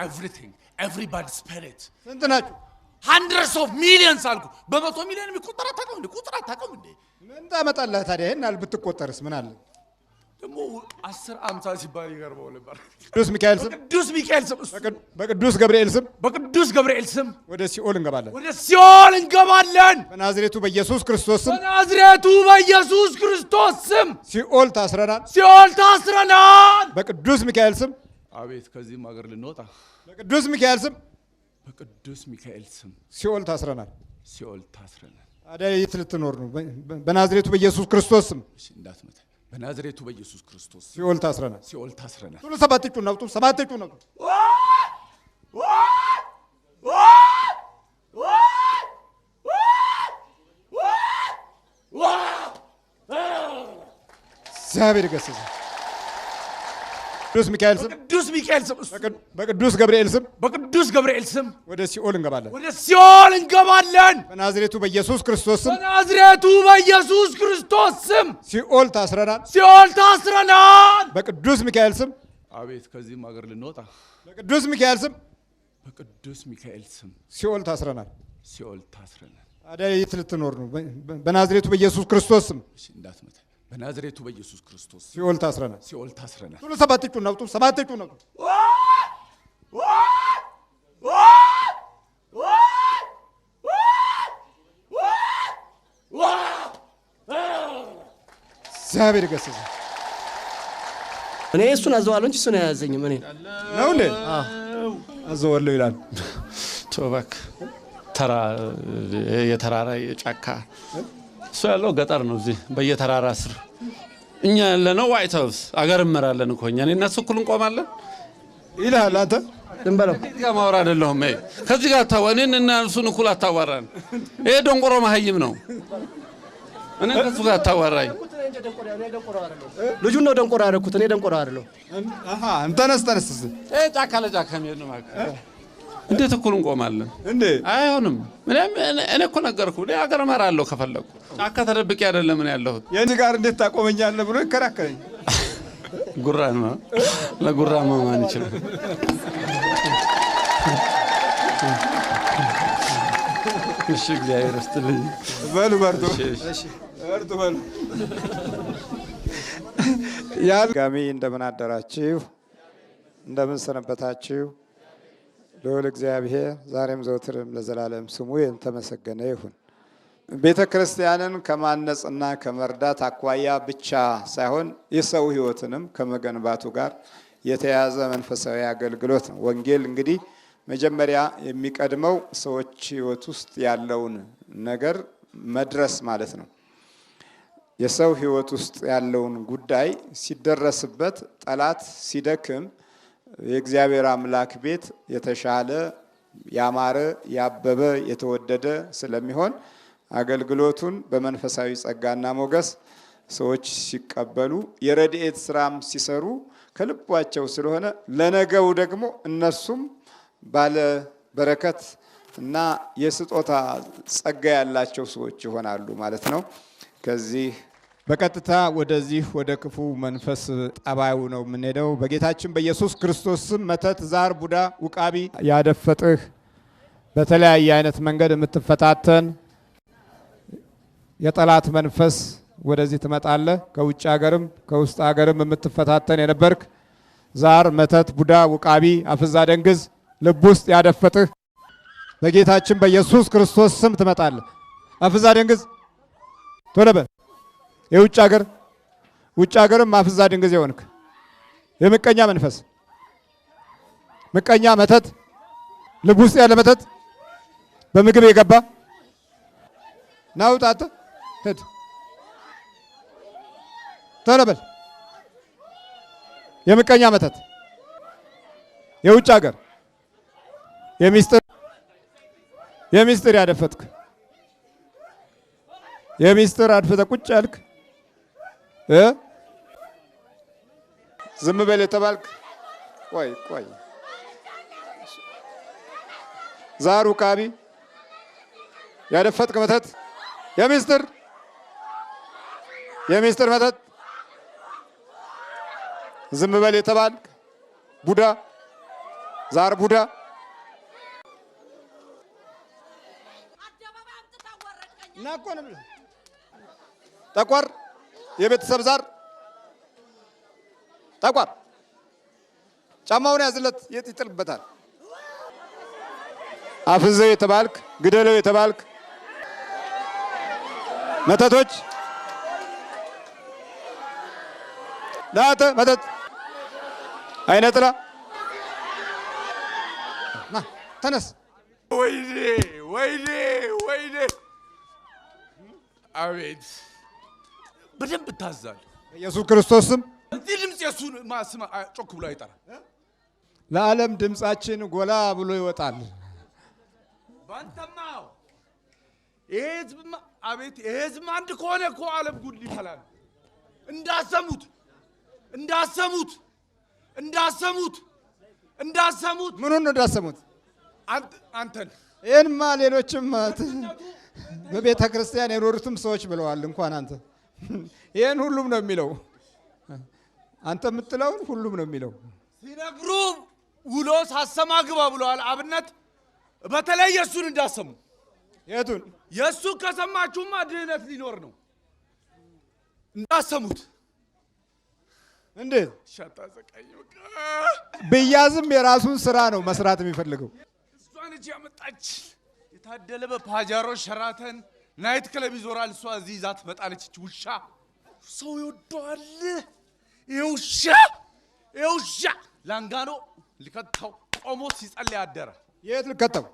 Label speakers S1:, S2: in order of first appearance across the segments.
S1: everything, everybody's spirit.
S2: ስንት ናችሁ?
S1: Hundreds of millions አልኩ። በመቶ ሚሊዮን የሚቆጠር አታውቅም እንዴ?
S2: ምን ታመጣለህ ታዲያ? ይሄን ብትቆጠርስ ምን አለ?
S1: ደግሞ 10 50 ሲባል ይገርመው ነበር።
S2: ቅዱስ ሚካኤል ስም በቅዱስ ገብርኤል ስም ወደ ሲኦል እንገባለን። በናዝሬቱ በኢየሱስ ክርስቶስ ስም ሲኦል ታስረናል። በቅዱስ ሚካኤል ስም
S1: አቤት ከዚህም ሀገር ልንወጣ
S2: በቅዱስ ሚካኤል ስም ሲኦል ታስረናል። ታዲያ የት ልትኖር ነው? በናዝሬቱ በኢየሱስ ክርስቶስ ስም
S1: እንዳትመታ። በናዝሬቱ በኢየሱስ ክርስቶስ
S2: ሲኦል ታስረናል።
S1: ሁሉ
S2: ሰባት እጩ ነው። እግዚአብሔር ይገስጽ። ቅዱስ ሚካኤል ስም በቅዱስ ገብርኤል ስም ወደ ሲኦል እንገባለን። በናዝሬቱ በኢየሱስ ክርስቶስ ስም ሲኦል ታስረናል። በቅዱስ ሚካኤል ስም
S1: አቤት ከዚህም ሀገር ልንወጣ
S2: በቅዱስ ሚካኤል ስም ሲኦል ታስረናል። ታዲያ የት ልትኖር ነው? በናዝሬቱ በኢየሱስ ክርስቶስ ስም
S1: እንዳትመታ። በናዝሬቱ በኢየሱስ ክርስቶስ
S2: ሲኦል ታስረናል።
S1: ሁሉ
S2: ሰባት እጩ ነው። እግዚአብሔር ይገስጽ።
S3: እኔ እሱን አዘዋለሁ እንጂ እሱን አያዘኝም። እኔ
S2: ነው እንዴ? አዘዋለሁ ይላል።
S4: ቶባክ የተራራ የጫካ እሱ ያለው ገጠር ነው። እዚህ በየተራራ ስር እኛ ያለነው ዋይት ሃውስ አገር እመራለን እኮ እኛ እና እሱ እኩል እንቆማለን
S2: ይላል። አንተ
S3: ዝም በለው።
S4: ጋር ማውራ አይደለሁም። ከዚህ ጋር ታወኔን እና እሱን እኩል አታዋራን። ይሄ ደንቆሮ መሀይም ነው። እኔ ከሱ ጋር አታዋራኝ።
S3: ልጁን ነው ደንቆሮ ያደረኩት። እኔ ደንቆሮ አይደለሁ።
S2: ተነስ
S4: ጫካ ለጫካ የሚሄድ ነው ማለት እንዴት እኩል እንቆማለን
S2: እንዴ?
S4: አይሆንም። እኔ እኮ ነገርኩህ። እኔ አገር እመራለሁ ከፈለኩ። ጫካ ተደብቄ አይደለም እኔ ያለሁት።
S2: የእኔ ጋር እንዴት ታቆመኛለህ ብሎ ይከራከረኝ።
S4: ጉራ ነው። ለጉራ ማን ይችላል? እሺ እግዚአብሔር ይስጥልኝ።
S2: በሉ በርቱ። ጋሚ እንደምን አደራችሁ? እንደምን ሰነበታችሁ? ልዑል እግዚአብሔር ዛሬም ዘወትርም ለዘላለም ስሙ የተመሰገነ ይሁን። ቤተ ክርስቲያንን ከማነጽና ከመርዳት አኳያ ብቻ ሳይሆን የሰው ሕይወትንም ከመገንባቱ ጋር የተያዘ መንፈሳዊ አገልግሎት ነው። ወንጌል እንግዲህ መጀመሪያ የሚቀድመው ሰዎች ሕይወት ውስጥ ያለውን ነገር መድረስ ማለት ነው። የሰው ሕይወት ውስጥ ያለውን ጉዳይ ሲደረስበት ጠላት ሲደክም የእግዚአብሔር አምላክ ቤት የተሻለ ያማረ ያበበ የተወደደ ስለሚሆን አገልግሎቱን በመንፈሳዊ ጸጋና ሞገስ ሰዎች ሲቀበሉ የረድኤት ስራም ሲሰሩ ከልባቸው ስለሆነ ለነገው ደግሞ እነሱም ባለ በረከት እና የስጦታ ጸጋ ያላቸው ሰዎች ይሆናሉ ማለት ነው። ከዚህ በቀጥታ ወደዚህ ወደ ክፉ መንፈስ ጠባዩ ነው የምንሄደው። በጌታችን በኢየሱስ ክርስቶስ ስም መተት፣ ዛር፣ ቡዳ፣ ውቃቢ ያደፈጥህ በተለያየ አይነት መንገድ የምትፈታተን የጠላት መንፈስ ወደዚህ ትመጣለህ። ከውጭ ሀገርም ከውስጥ ሀገርም የምትፈታተን የነበርክ ዛር፣ መተት፣ ቡዳ፣ ውቃቢ፣ አፍዛ ደንግዝ ልብ ውስጥ ያደፈጥህ በጌታችን በኢየሱስ ክርስቶስ ስም ትመጣለህ። አፍዛ ደንግዝ ቶሎ በል። የውጭ ሀገርም አፍዛ ድንግዝ የሆንክ የምቀኛ መንፈስ ምቀኛ መተት ልብ ውስጥ ያለ መተት በምግብ የገባ ናውጣት ሄድ ቶሎ በል። የምቀኛ መተት የውጭ ሀገር የሚስጥር ያደፈጥክ የሚስጥር አድፈተ ቁጭ ያልክ ዝም በል የተባልክ ቆይ ዛሩ ካቢ ያደፈጥክ መተት የሚስጥር መተት ዝም በል የተባልክ ቡዳ ዛር ቡዳ ናቆንም ጠቋር የቤተሰብ ዛር ጠቋር ጫማውን ያዝለት የት ይጥልበታል? አፍዘው የተባልክ ግደለው የተባልክ መተቶች ላተ መተት አይነ ጥላ ና ተነስ።
S1: ወይኔ ወይኔ ወይኔ! አቤት በደንብ ታዛለሁ።
S2: ኢየሱስ ክርስቶስ ስም
S1: እዚህ ድምፅ የሱን ማስማ ጮክ ብሎ አይጠራ።
S2: ለዓለም ድምጻችን ጎላ ብሎ ይወጣል።
S1: ባንተማው ይሄ ህዝብማ አቤት ይሄ ህዝብ አንድ ከሆነ እኮ ዓለም ጉድ ይፈላል። እንዳሰሙት እንዳሰሙት እንዳሰሙት እንዳሰሙት
S2: ምኑን ነው እንዳሰሙት?
S1: አንተን
S2: ይሄንማ ሌሎችም በቤተ ክርስቲያን የኖሩትም ሰዎች ብለዋል። እንኳን አንተ ይሄን ሁሉም ነው የሚለው። አንተ የምትለውን ሁሉም ነው የሚለው።
S1: ሲነግሩ ውሎ ሳሰማ ግባ ብለዋል። አብነት በተለይ የሱን እንዳሰሙ
S2: የቱን
S1: የሱን ከሰማችሁማ ድህነት ሊኖር ነው። እንዳሰሙት
S2: እንዴት
S1: ሻታ ዘቃኝ በቃ
S2: ብያዝም የራሱን ስራ ነው መስራት የሚፈልገው።
S1: እሷን እጅ ያመጣች የታደለ በፓጃሮ ሸራተን ናይት ክለብ ይዞራል። እሷ እዚህ ይዛ ትመጣለች። ውሻ ሰው ይወደዋል። ይውሻ ላንጋኖ ሊከተው ቆሞ ሲጸልይ አደረ።
S2: የት ልከተው?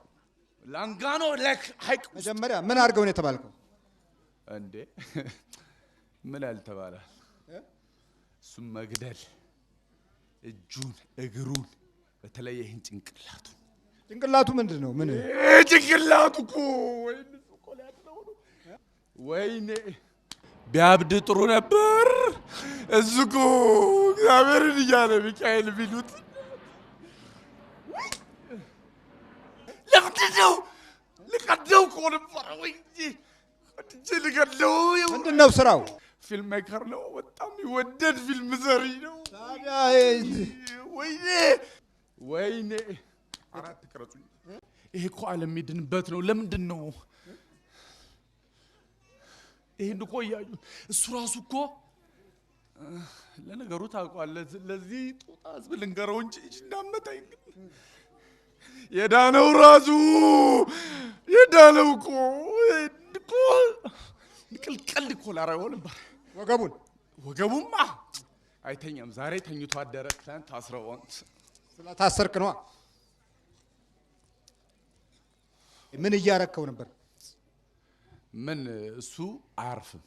S1: ላንጋኖ ለክ ሀይቅ
S2: መጀመሪያ ምን አድርገው ነው የተባልከው?
S1: እንዴ ምን ያልተባላል? እሱም መግደል፣ እጁን እግሩን፣ በተለይ ይህን
S2: ጭንቅላቱ ምንድን ነው? ምን
S1: ጭንቅላቱ እኮ ወይኔ ቢያብድ ጥሩ ነበር። እሱ እኮ እግዚአብሔርን እያለ ሚካኤል ቢሉት ለምንድን ነው ልቀደው እኮ ነበረ ወይ እንጂ ልገድለው።
S2: ምንድን ነው ስራው?
S1: ፊልም ሜከር ነው። በጣም የሚወደድ ፊልም ሰሪ ነው።
S2: ታዲያ
S1: ወይኔ ወይኔ! አራት ቅረጹኝ። ይሄ እኮ ዓለም የሚድንበት ነው። ለምንድን ነው ይሄን እኮ እያዩ እሱ ራሱ እኮ ለነገሩ ታውቋለህ። ለዚህ ጦጣ ህዝብ ልንገረው እንጂ እንዳመጣኝ የዳነው ራሱ የዳነው እኮ ቅልቅል እኮ ላረገው ነበር። ወገቡማ አይተኛም። ዛሬ ተኝቶ አደረ። ትናንት ታስረው
S2: ስለታሰርክ ነዋ። ምን እያረከው ነበር?
S1: ምን እሱ አያርፍም።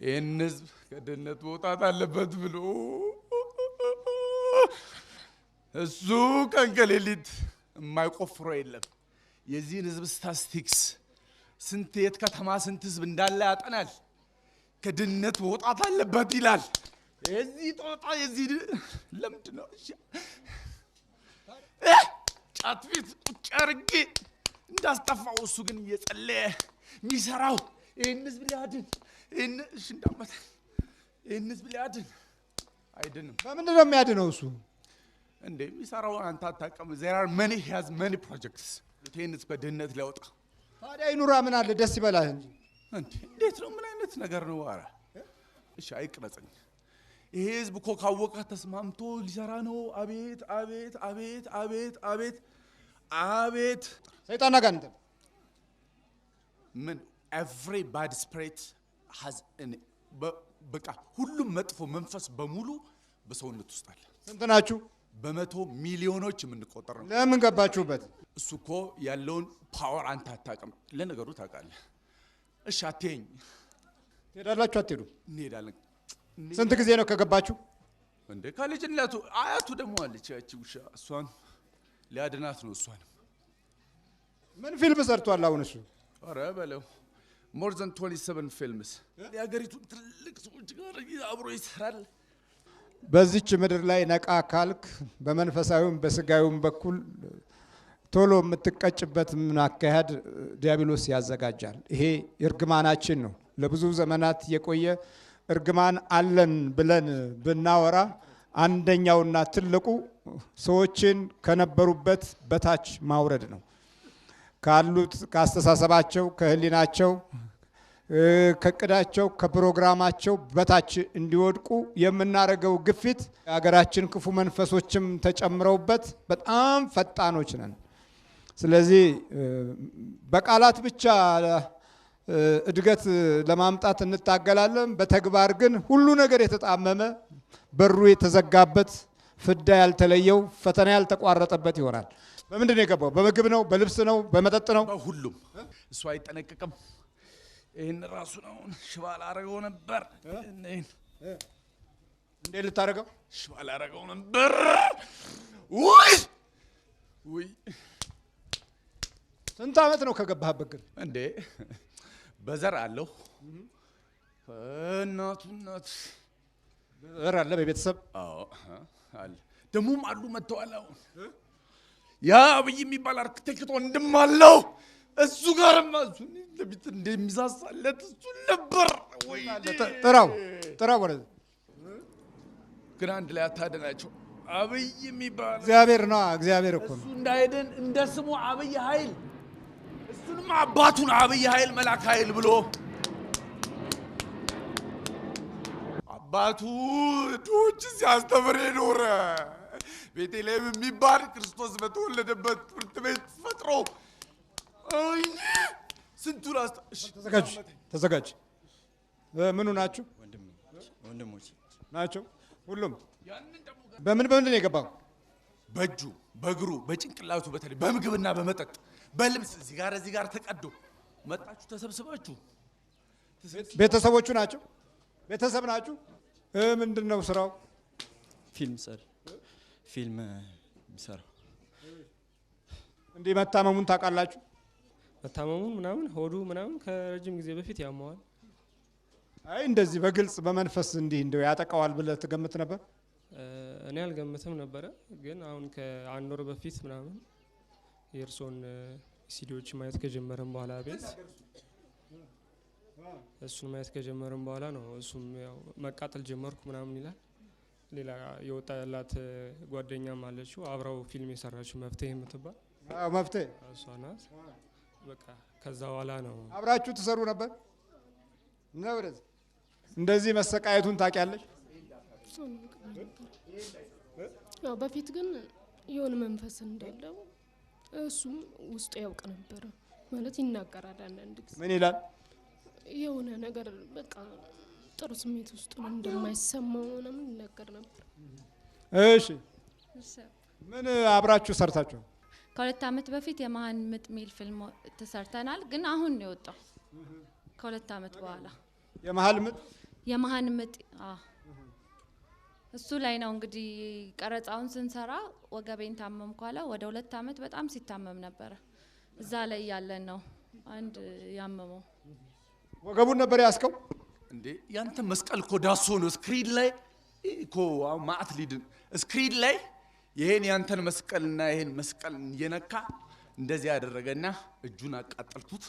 S1: ይህን ህዝብ ከድህነት መውጣት አለበት ብሎ እሱ ቀን ከሌሊት የማይቆፍረው የለም። የዚህን ህዝብ ስታስቲክስ ስንት የት ከተማ ስንት ህዝብ እንዳለ ያጠናል። ከድህነት መውጣት አለበት ይላል። የዚህ ጦጣ የዚህ ለምንድን ነው ጫት ቤት ቁጭ አድርጌ እንዳስጠፋው እሱ ግን እየጸለየ የሚሰራው ይህን ህዝብ ሊያድን ይህን ህዝብ ሊያድን አይድንም።
S2: በምንድን ነው የሚያድነው እሱ?
S1: እንዴ የሚሰራው አንተ አታውቅም። there are many he has many projects ይህን ህዝብ ከድህነት ሊያወጣ።
S2: ታዲያ ይኑራ ምን አለ ደስ ይበላህ እንጂ።
S1: እንዴት ነው? ምን አይነት ነገር ነው? ኧረ እሺ አይቅረጸኝ። ይሄ ህዝብ እኮ ካወቀ ተስማምቶ ሊሰራ ነው። አቤት አቤት አቤት አቤት አቤት አቤት!
S2: ሰይጣን አጋንንት
S1: ምን every bad spirit has in በቃ ሁሉም መጥፎ መንፈስ በሙሉ በሰውነት ውስጥ አለ።
S2: ስንት ናችሁ?
S1: በመቶ ሚሊዮኖች የምንቆጠር ነው።
S2: ለምን ገባችሁበት?
S1: እሱ እኮ ያለውን ፓወር አንተ አታውቅም። ለነገሩ ታውቃለህ። እሺ አትይኝ።
S2: ትሄዳላችሁ አትሄዱ?
S1: እንሄዳለን።
S2: ስንት ጊዜ ነው ከገባችሁ?
S1: እንዴ ከልጅነቱ አያቱ ደግሞ አለች ያቺ ውሻ። እሷን ሊያድናት ነው። እሷን
S2: ምን ፊልም ሰርቷል አሁን እሱ?
S1: ኧረ በለው more than 27 films የሀገሪቱ ትልቅ ሰዎች ጋር አብሮ ይሰራል።
S2: በዚች ምድር ላይ ነቃ ካልክ በመንፈሳዊም በስጋዊም በኩል ቶሎ የምትቀጭበት ምን አካሄድ ዲያብሎስ ያዘጋጃል። ይሄ እርግማናችን ነው። ለብዙ ዘመናት የቆየ እርግማን አለን ብለን ብናወራ አንደኛውና ትልቁ ሰዎችን ከነበሩበት በታች ማውረድ ነው። ካሉት ካስተሳሰባቸው፣ ከህሊናቸው፣ ከቅዳቸው፣ ከፕሮግራማቸው በታች እንዲወድቁ የምናደርገው ግፊት ሀገራችን ክፉ መንፈሶችም ተጨምረውበት በጣም ፈጣኖች ነን። ስለዚህ በቃላት ብቻ እድገት ለማምጣት እንታገላለን። በተግባር ግን ሁሉ ነገር የተጣመመ በሩ የተዘጋበት ፍዳ ያልተለየው ፈተና ያልተቋረጠበት ይሆናል። በምንድን ነው የገባው? በምግብ ነው? በልብስ ነው? በመጠጥ ነው?
S1: በሁሉም። እሱ አይጠነቀቅም። ይህን ራሱ ነው ሽባ ላረገው ነበር።
S2: እንዴት ልታረገው?
S1: ሽባ ላረገው ነበር። ውይ ውይ!
S2: ስንት ዓመት ነው ከገባህበት ግን?
S1: እንዴ በዘር አለው እናቱ እናት
S2: ዘር አለ በቤተሰብ?
S1: አዎ አለ። ደሞም አሉ መጥተዋል። አሁን ያ አብይ የሚባል አርክቴክት ወንድም አለው። እሱ ጋርም እሱ ለቢት እንደሚሳሳለት እሱ ነበር። ወይ ጥራው ወረደ። ግን አንድ ላይ አታደናቸው። አብይ የሚባል
S2: እግዚአብሔር ነው። እግዚአብሔር እኮ ነው።
S1: እሱ እንዳይደን እንደ ስሙ አብይ ኃይል እሱንም አባቱን አብይ ኃይል መልአክ ኃይል ብሎ አባቱ ዶች ሲያስተምር የኖረ ቤተልሔም የሚባል ክርስቶስ በተወለደበት ትምህርት ቤት ፈጥሮ ስንቱን
S2: ተዘጋጅ። ምኑ ናችሁ?
S5: ወንድሞች
S2: ናቸው ሁሉም። በምን ነው የገባው?
S1: በእጁ በእግሩ በጭንቅላቱ በተለይ በምግብና በመጠጥ በልብስ እዚህ ጋር ተቀዶ መጣችሁ ተሰብስባችሁ።
S2: ቤተሰቦቹ ናቸው? ቤተሰብ ናችሁ? ምንድን ነው ስራው?
S5: ፊልም የሚሰራው።
S2: እንዲህ መታመሙን ታውቃላችሁ?
S6: መታመሙን ምናምን ሆዱ ምናምን ከረጅም ጊዜ በፊት ያመዋል።
S2: አይ እንደዚህ በግልጽ በመንፈስ እንዲህ እንደው ያጠቃዋል ብለህ ትገምት ነበር?
S6: እኔ አልገምትም ነበረ። ግን አሁን ከአንድ ወር በፊት ምናምን የእርሶን ሲዲዎች ማየት ከጀመረን በኋላ ቤት እሱን ማየት ከጀመረን በኋላ ነው እሱም ያው መቃጠል ጀመርኩ ምናምን ይላል። ሌላ የወጣላት ጓደኛም አለችው አብራው ፊልም የሰራችው መፍትሄ የምትባል።
S2: መፍትሄ
S6: እሷ ናት። በቃ ከዛ በኋላ ነው።
S2: አብራችሁ ትሰሩ ነበር? እንደዚህ መሰቃየቱን ታውቂያለሽ?
S7: ያው በፊት ግን የሆነ መንፈስ እንዳለው እሱም ውስጡ ያውቅ ነበር ማለት ይናገራል። አንዳንድ ጊዜ
S2: ምን ይላል?
S7: የሆነ ነገር በቃ ጥሩ ስሜት ውስጥ ነው እንደማይሰማው ምናምን ይናገር ነበር።
S2: እሺ ምን አብራችሁ ሰርታችሁ?
S8: ከሁለት ዓመት በፊት የመሃን ምጥ ሚል ፊልም ተሰርተናል። ግን አሁን ነው የወጣው ከሁለት ዓመት በኋላ። የመሃን ምጥ እሱ ላይ ነው እንግዲህ ቀረጻውን ስንሰራ ወገቤን ታመምኩ አለ። ወደ 2 ዓመት በጣም ሲታመም ነበር። እዛ ላይ ያለን ነው አንድ ያመመው።
S2: ወገቡን ነበር ያስከው
S1: እንዴ? ያንተ መስቀል እኮ ዳሶ ነው ስክሪን ላይ እኮ ማአት ሊድን ስክሪን ላይ ይሄን ያንተን መስቀልና ይሄን መስቀል እየነካ እንደዚህ ያደረገና እጁን አቃጠልኩት።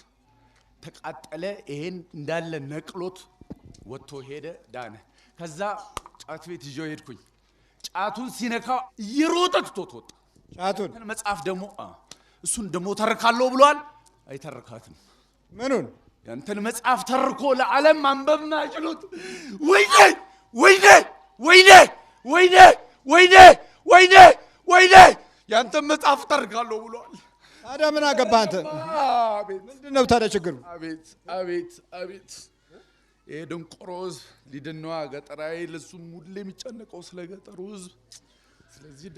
S1: ተቃጠለ። ይሄን እንዳለ ነቅሎት ወጥቶ ሄደ፣ ዳነ። ከዛ ጫት ቤት ይዤው ሄድኩኝ። ጫቱን ሲነካው እየሮጠ ትቶት ወጣ።
S2: ጫቱን
S1: መጽሐፍ ደግሞ እሱን ደግሞ ተርካለሁ ብሏል። አይተርካትም።
S2: ምኑን?
S1: ያንተን መጽሐፍ ተርኮ ለዓለም ማንበብ ማይችሉት። ወይኔ ወይኔ ወይኔ ወይኔ ወይኔ ወይኔ ወይኔ ያንተን መጽሐፍ ተርካለሁ ብሏል።
S2: ታዲያ ምን አገባህ አንተ? ምንድን ነው ታዲያ ችግሩ?
S1: አቤት አቤት አቤት! ይሄ ደንቆሮ ህዝብ ሊድነዋ ገጠራዊ ለሱም ሁሌ የሚጨነቀው ስለ ገጠሩ ህዝብ። ስለዚህ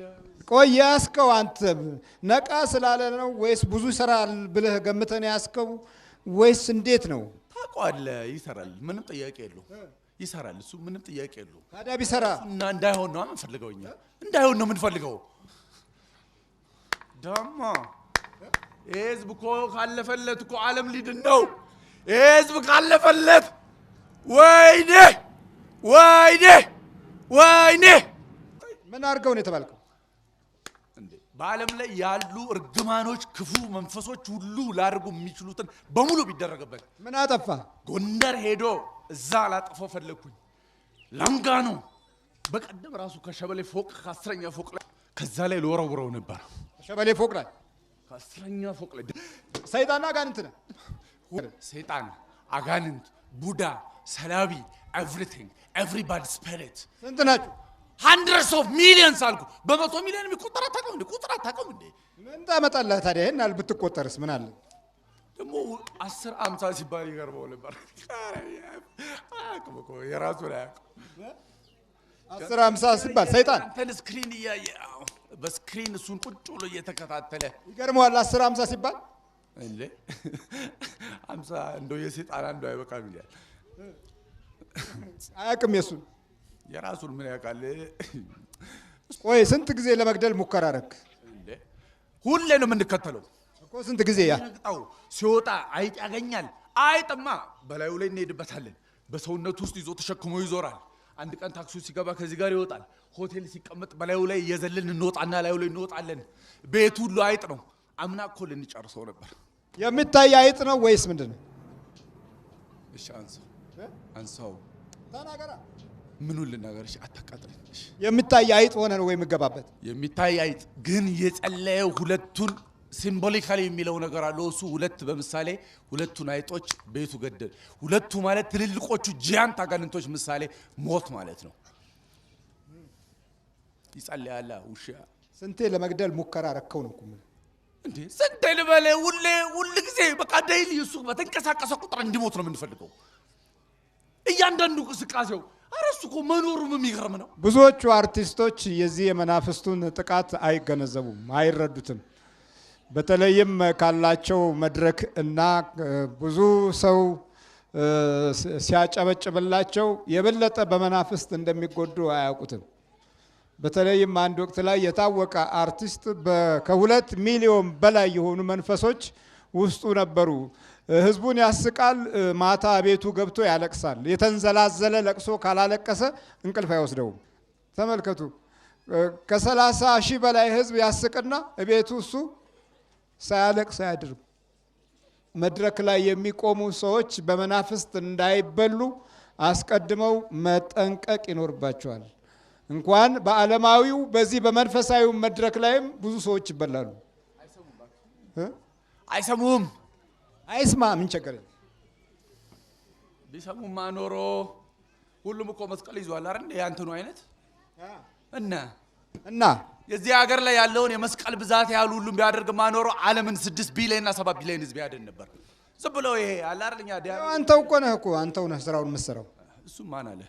S2: ቆይ ያስከው አንተ ነቃ ስላለ ነው ወይስ ብዙ ይሰራል ብለህ ገምተን ያስከው ወይስ እንዴት ነው?
S1: ታውቀዋለህ፣ ይሰራል፣ ምንም ጥያቄ የለው። ይሰራል፣ እሱ ምንም ጥያቄ የለው።
S2: ታዲያ ቢሰራ
S1: እና እንዳይሆን ነው የምንፈልገው እኛ። እንዳይሆን ነው የምንፈልገው። ደሞ ይሄ ህዝብ እኮ ካለፈለት እኮ ዓለም ሊድን ነው። ይሄ ህዝብ ካለፈለት ወይኔ ወይኔ ወይኔ!
S2: ምን አድርገው ነው የተባልከው?
S1: እንዴ በዓለም ላይ ያሉ እርግማኖች፣ ክፉ መንፈሶች ሁሉ ላድርጉ የሚችሉትን በሙሉ ቢደረግበት።
S2: ምን አጠፋ?
S1: ጎንደር ሄዶ እዛ ላጥፎ ፈለግኩኝ። ላንጋኖ በቀደም ራሱ ከሸበሌ ፎቅ ከ10ኛ ፎቅ ላይ ከዛ ላይ ልወረውረው ነበር።
S2: ሸበሌ ፎቅ ላይ
S1: ከ10ኛ ፎቅ ላይ
S2: ሰይጣንና አጋንንት ነው።
S1: ሰይጣን፣ አጋንንት፣ ቡዳ፣ ሰላቢ ኤቭሪቲንግ ኤቭሪባዲ ስፒሪት
S2: ስንት ናችሁ?
S1: hundreds of millions አልኩ። በመቶ ሚሊዮን የሚቆጠር አታውቅም እንዴ? ቁጥር አታውቅም እንዴ?
S2: ምን ታመጣለህ ታዲያ? ይሄን አል ብትቆጠርስ ምን አለ?
S1: ደግሞ 10 50 ሲባል ይገርመው ነበር። አያውቅም እኮ የራሱ ላይ አያውቅም።
S2: 10 50 ሲባል ሰይጣን
S1: አንተን ስክሪን እያየ በስክሪን እሱን ቁጭ ብሎ እየተከታተለ
S2: ይገርመዋል። 10 50 ሲባል
S1: እንዴ 50 እንደው የሰይጣን አንዱ አይበቃም ይላል።
S2: አያውቅም የሱን
S1: የራሱን ምን ያውቃል?
S2: ቆይ ስንት ጊዜ ለመግደል ሙከራ አደረክ?
S1: እንዴ ሁሌ ነው የምንከተለው
S2: እኮ ስንት ጊዜ ያ
S1: ረግጣው ሲወጣ አይጥ ያገኛል። አይጥማ በላዩ ላይ እንሄድበታለን። በሰውነቱ ውስጥ ይዞ ተሸክሞ ይዞራል። አንድ ቀን ታክሲ ሲገባ ከዚህ ጋር ይወጣል። ሆቴል ሲቀመጥ በላዩ ላይ እየዘልን እንወጣና ላዩ ላይ እንወጣለን። ቤት ሁሉ አይጥ ነው። አምና እኮ ልንጨርሰው ነበር።
S2: የሚታይ አይጥ ነው ወይስ ምንድነው?
S1: እሺ አንሳው
S2: ተናገራ።
S1: ምኑን ልናገር? እሺ አታቃጥለኝ። እሺ
S2: የሚታይ አይጥ ሆነ ነው ወይ የምገባበት?
S1: የሚታይ አይጥ ግን የጸለየው ሁለቱን ሲምቦሊካሊ የሚለው ነገር አለው። እሱ ሁለት በምሳሌ ሁለቱን አይጦች ቤቱ ገደል። ሁለቱ ማለት ትልልቆቹ ጂያንት አጋንንቶች ምሳሌ ሞት ማለት ነው። ይጸልያል ውሻ።
S2: ስንቴ ለመግደል ሙከራ አረከው ነው እኮ
S1: እንዴ? ስንቴ ልበለ? ሁሉ ጊዜ በቃ ዴይሊ እሱ በተንቀሳቀሰ ቁጥር እንዲሞት ነው የምንፈልገው። እያንዳንዱ እንቅስቃሴው አረሱ እኮ መኖሩም የሚገርም ነው።
S2: ብዙዎቹ አርቲስቶች የዚህ የመናፍስቱን ጥቃት አይገነዘቡም፣ አይረዱትም። በተለይም ካላቸው መድረክ እና ብዙ ሰው ሲያጨበጭብላቸው የበለጠ በመናፍስት እንደሚጎዱ አያውቁትም። በተለይም አንድ ወቅት ላይ የታወቀ አርቲስት ከ2 ሚሊዮን በላይ የሆኑ መንፈሶች ውስጡ ነበሩ። ህዝቡን ያስቃል፣ ማታ ቤቱ ገብቶ ያለቅሳል። የተንዘላዘለ ለቅሶ ካላለቀሰ እንቅልፍ አይወስደውም። ተመልከቱ፣ ከ30 ሺህ በላይ ህዝብ ያስቅና ቤቱ እሱ ሳያለቅስ አያድርም። መድረክ ላይ የሚቆሙ ሰዎች በመናፍስት እንዳይበሉ አስቀድመው መጠንቀቅ ይኖርባቸዋል። እንኳን በዓለማዊው በዚህ በመንፈሳዊው መድረክ ላይም ብዙ ሰዎች ይበላሉ።
S1: አይሰሙም።
S2: አይስማ ምን ቸገረ?
S1: ቢሰሙማ ኖሮ ሁሉም እኮ መስቀል ይዟል አይደል? ያንተኑ አይነት እና የዚህ ሀገር ላይ ያለውን የመስቀል ብዛት ያህል ሁሉም ቢያደርግማ ኖሮ ዓለምን 6 ቢሊዮን እና 7 ቢሊዮን ህዝብ ያድን ነበር። ዝም ብሎ ይሄ አለ አይደልኛ
S2: አንተው እኮ ነህ እኮ አንተው ነህ ስራውን የምትሰራው።
S1: እሱ ማን አለ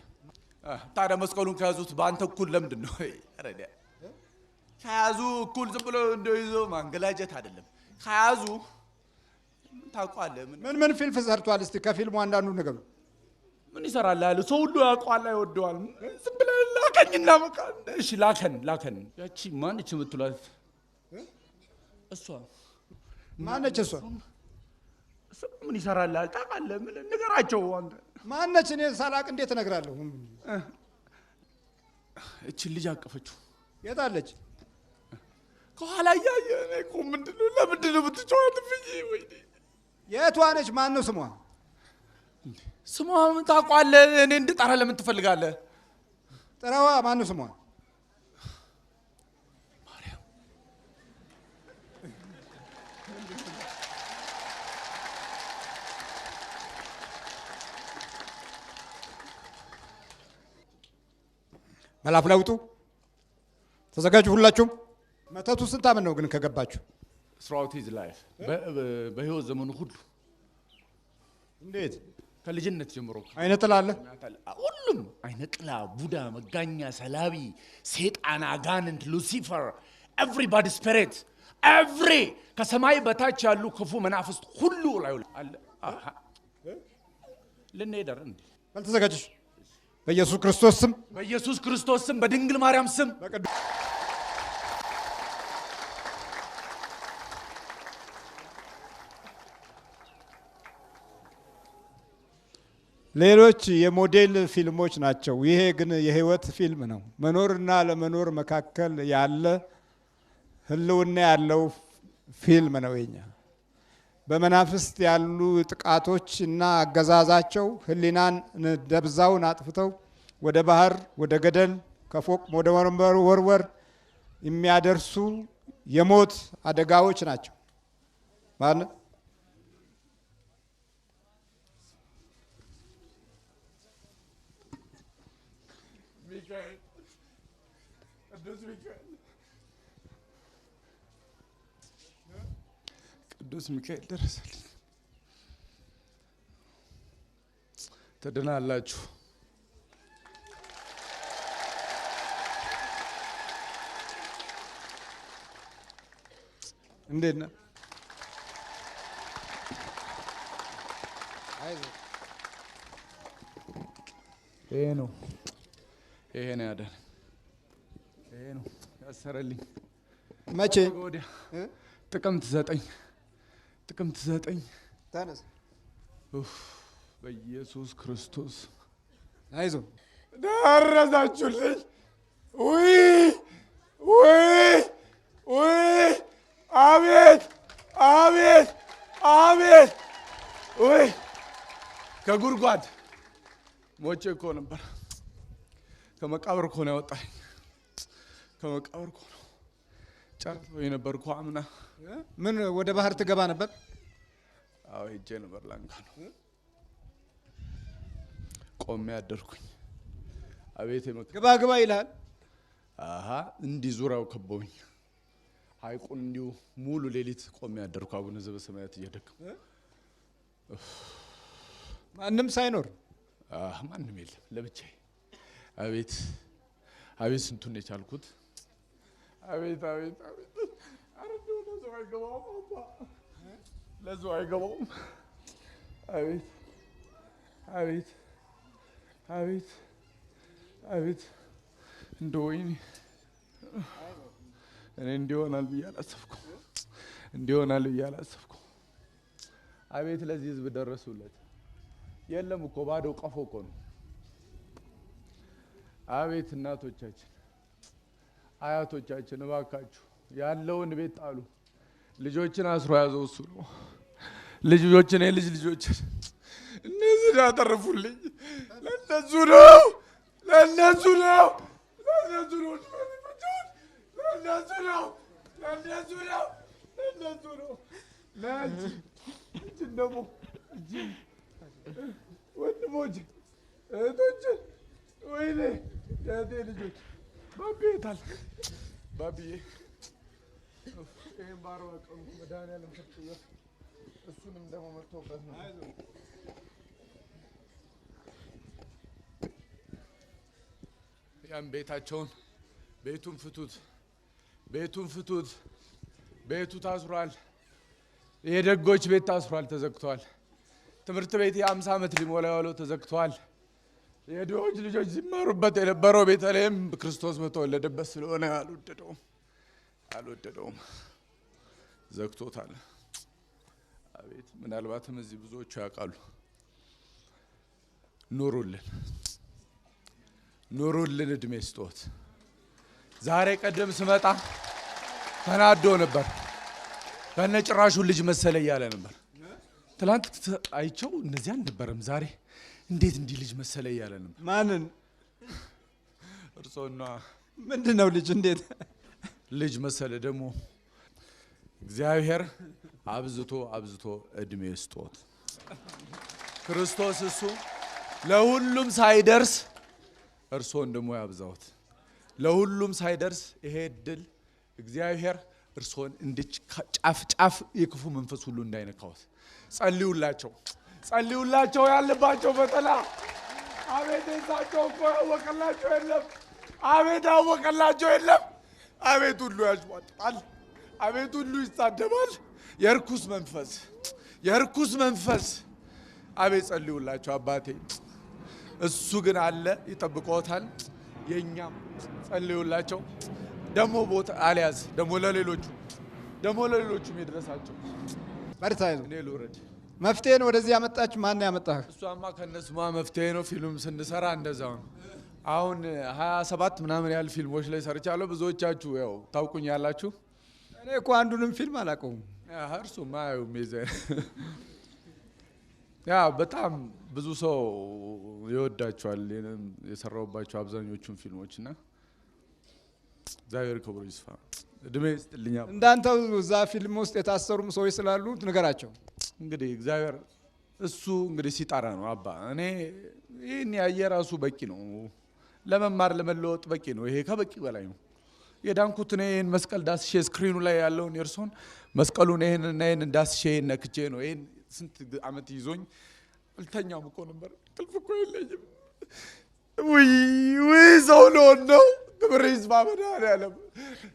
S1: ታዲያ? መስቀሉን ከያዙት በአንተ እኩል ለምንድን ነው ከያዙ እኩል ዝም ብሎ እንደው ይዞ ማንገላጀት አይደለም። ከያዙ ታውቃለህ
S2: ምን ፊልም ሰርቷል? እስቲ ከፊልሙ አንዳንዱ ነገር
S1: ምን ይሰራል ያለ ሰው ሁሉ ያውቀዋል፣ አይወደዋል። ዝም ብለህ ላከኝና በቃ እሺ ላከን። ያቺ ማነች የምትሏት? እሷ
S2: ማነች? እሷ
S1: ምን ይሰራል ታውቃለህ? ምን ንገራቸው አንተ።
S2: ማነች? እኔ ሳላቅ እንዴት እነግራለሁ?
S1: እቺ ልጅ አቀፈችው።
S2: የት አለች?
S1: ከኋላ እያየ እኮ ለምንድን ነው የምትጫወትብኝ? ወይኔ
S2: የቷ ነች? ማን ነው ስሟ?
S1: ስሟ ምን ታውቃለህ? እኔ እንድጠራ ለምን ትፈልጋለህ?
S2: ጥራዋ። ማን ነው ስሟ?
S1: ማርያም።
S2: መላፍ ለውጡ። ተዘጋጁ ሁላችሁም። መተቱ ስንት ዓመት ነው ግን ከገባችሁ?
S1: throughout his life በህይወት ዘመኑ ሁሉ።
S2: እንዴት?
S1: ከልጅነት ጀምሮ
S2: አይነ ጥላ አለ።
S1: ሁሉም አይነ ጥላ፣ ቡዳ፣ መጋኛ፣ ሰላቢ፣ ሰይጣን፣ አጋንንት፣ ሉሲፈር፣ ኤቭሪባዲ ስፒሪት፣ ኤቭሪ ከሰማይ በታች ያሉ ክፉ መናፍስት ሁሉ ላይ አለ። ልንሄደር እንዴ?
S2: ተዘጋጅሽ። በኢየሱስ ክርስቶስ ስም፣
S1: በኢየሱስ ክርስቶስ ስም፣ በድንግል ማርያም ስም
S2: ሌሎች የሞዴል ፊልሞች ናቸው። ይሄ ግን የህይወት ፊልም ነው። መኖርና ለመኖር መካከል ያለ ህልውና ያለው ፊልም ነው የኛ። በመናፍስት ያሉ ጥቃቶች እና አገዛዛቸው ህሊናን ደብዛውን አጥፍተው ወደ ባህር፣ ወደ ገደል፣ ከፎቅ ወደ መወርወር የሚያደርሱ የሞት አደጋዎች ናቸው። ማለት
S1: ሚካኤል ቅዱስ ሚካኤል ቅዱስ ሚካኤል ደረሰልኝ። ትድናላችሁ።
S2: እንዴት ነህ? አይዞህ።
S1: ይሄ ነው ያዳነኝ። ይሄ ነው ያሰረልኝ።
S2: መቼ?
S1: ወዲያ ጥቅምት 9
S2: ተነስ።
S1: በኢየሱስ ክርስቶስ
S2: አይዞህ።
S1: ደረሳችሁልኝ። ውይ ውይ ውይ! አቤት አቤት አቤት! ውይ ከጉድጓድ ሞቼ እኮ ነበር። ከመቃብር እኮ ነው ያወጣኝ። ከመቃብር እኮ ነው ጨርሶ የነበርኩ አምና።
S2: ምን ወደ ባህር ትገባ ነበር?
S1: አዎ ሄጄ ነበር። ላንካ ነው ቆሜ ያደርኩኝ። አቤት
S2: ግባ ግባ ይላል።
S1: አሃ እንዲህ ዙሪያው ከቦኝ ሐይቁን እንዲሁ ሙሉ ሌሊት ቆሜ ያደርኩ። አቡነ ዘበሰማያት እየደከሙ
S2: ማንም ሳይኖር
S1: ማንም የለም ለብቻዬ። አቤት አቤት ስንቱን የቻልኩት። አቤት አቤት አቤት! አረ እንደው ለሰው አይገባውም አባ፣ ለሰው አይገባውም። አቤት አቤት አቤት አቤት! እንደው ወይኔ እኔ እንዲሆናል ብዬ አላሰብኩም። እንዲሆናል ብዬ አላሰብኩም። አቤት ለዚህ ህዝብ ደረሱለት። የለም እኮ ባዶ ቀፎ እኮ ነው። አቤት እናቶቻችን፣ አያቶቻችን እባካችሁ ያለውን ቤት ጣሉ። ልጆችን አስሮ ያዘው እሱ ነው። ልጆችን የልጅ ልጆችን እነዚህ ያተረፉልኝ ለነሱ ነው፣ ለነሱ ነው፣ ለነሱ ነው፣ ለነሱ ነው፣ ለነሱ ነው፣ ለነሱ ነው። ለአንቺ እችን ደግሞ እችን ወንድሞች እህቶች፣ ወይኔ የእህቴ ልጆች ባቢ የታል? ባቢዬ ይህን በአርባ ቀኑ መድኃኒዓለም ሰጥቶኛል። እሱንም ደግሞ መጥቶበት ነው። ያን ቤታቸውን ቤቱን ፍቱት፣ ቤቱን ፍቱት። ቤቱ ታስሯል። የደጎች ቤት ታስሯል፣ ተዘግቷል። ትምህርት ቤት የ50 ዓመት ሊሞላ ያለው ተዘግቷል። የድሆች ልጆች ሲማሩበት የነበረው ቤተልሔም ክርስቶስ በተወለደበት ስለሆነ አልወደደውም፣ ዘግቶታል። አቤት! ምናልባትም እዚህ ብዙዎቹ ያውቃሉ። ኑሩልን፣ እድሜ ስጦት። ዛሬ ቀደም ስመጣ ተናዶ ነበር። በነጭራሹ ልጅ መሰለ እያለ ነበር። ትላንት አይቸው እንደዚህ አልነበረም። ዛሬ እንዴት እንዲህ ልጅ መሰለ እያለ ነበር።
S2: ማንን?
S1: እርሶና
S2: ምንድነው ልጅ? እንዴት
S1: ልጅ መሰለ? ደግሞ እግዚአብሔር አብዝቶ እድሜ ስጦት። ክርስቶስ እሱ ለሁሉም ሳይደርስ እርሶን ደግሞ ያብዛውት። ለሁሉም ሳይደርስ ይሄ እድል እግዚአብሔር እርሶን እንድች ጫፍ የክፉ መንፈስ ሁሉ እንዳይነካውት ጸልዩላቸው። ያለባቸው ፈተና አቤት! እሳቸው እኮ ያወቀላቸው የለም። አቤት! ያወቀላቸው የለም። አቤት! ሁሉ ያሽሟጥጣል። አቤት! ሁሉ ይሳደባል። የርኩስ መንፈስ አቤት! ጸልዩላቸው አባቴ። እሱ ግን አለ፣ ይጠብቀዎታል። የኛም ጸልዩላቸው። ደሞ ቦታ አልያዝ፣ ደሞ ለሌሎቹም ይድረሳቸው።
S2: በርታ።
S1: እኔ ልውረድ።
S2: መፍትሄን ወደዚህ ያመጣች ማን ያመጣህ?
S1: እሷማ ከነሱማ መፍትሄ ነው። ፊልም ስንሰራ እንደዛው ነው። አሁን 27 ምናምን ያህል ፊልሞች ላይ ሰርቻለሁ። ብዙዎቻችሁ ያው ታውቁኝ ያላችሁ።
S2: እኔ እኮ አንዱንም ፊልም አላውቀውም።
S1: እርሱማ ያው ያ በጣም ብዙ ሰው ይወዳቸዋል የሰራሁባቸው አብዛኞቹን ፊልሞች እና እግዚአብሔር ክብሩ ይስፋ። እድሜ ይስጥልኛ።
S2: እንዳንተው እዛ ፊልም ውስጥ የታሰሩም ሰዎች ስላሉ ንገራቸው።
S1: እንግዲህ እግዚአብሔር እሱ እንግዲህ ሲጠራ ነው አባ። እኔ ይህን ያየ ራሱ በቂ ነው፣ ለመማር ለመለወጥ በቂ ነው። ይሄ ከበቂ በላይ ነው። የዳንኩት እኔ ይህን መስቀል ዳስሼ ስክሪኑ ላይ ያለውን የእርሶን መስቀሉን ይህንና ይህን ዳስሼ ይህን ነክቼ ነው። ይህን ስንት ዓመት ይዞኝ አልተኛም እኮ ነበር፣ እንቅልፍ እኮ የለኝም። ውይ ሰው ልሆን ነው። ክብር ይስፋ መድኃኒዓለም።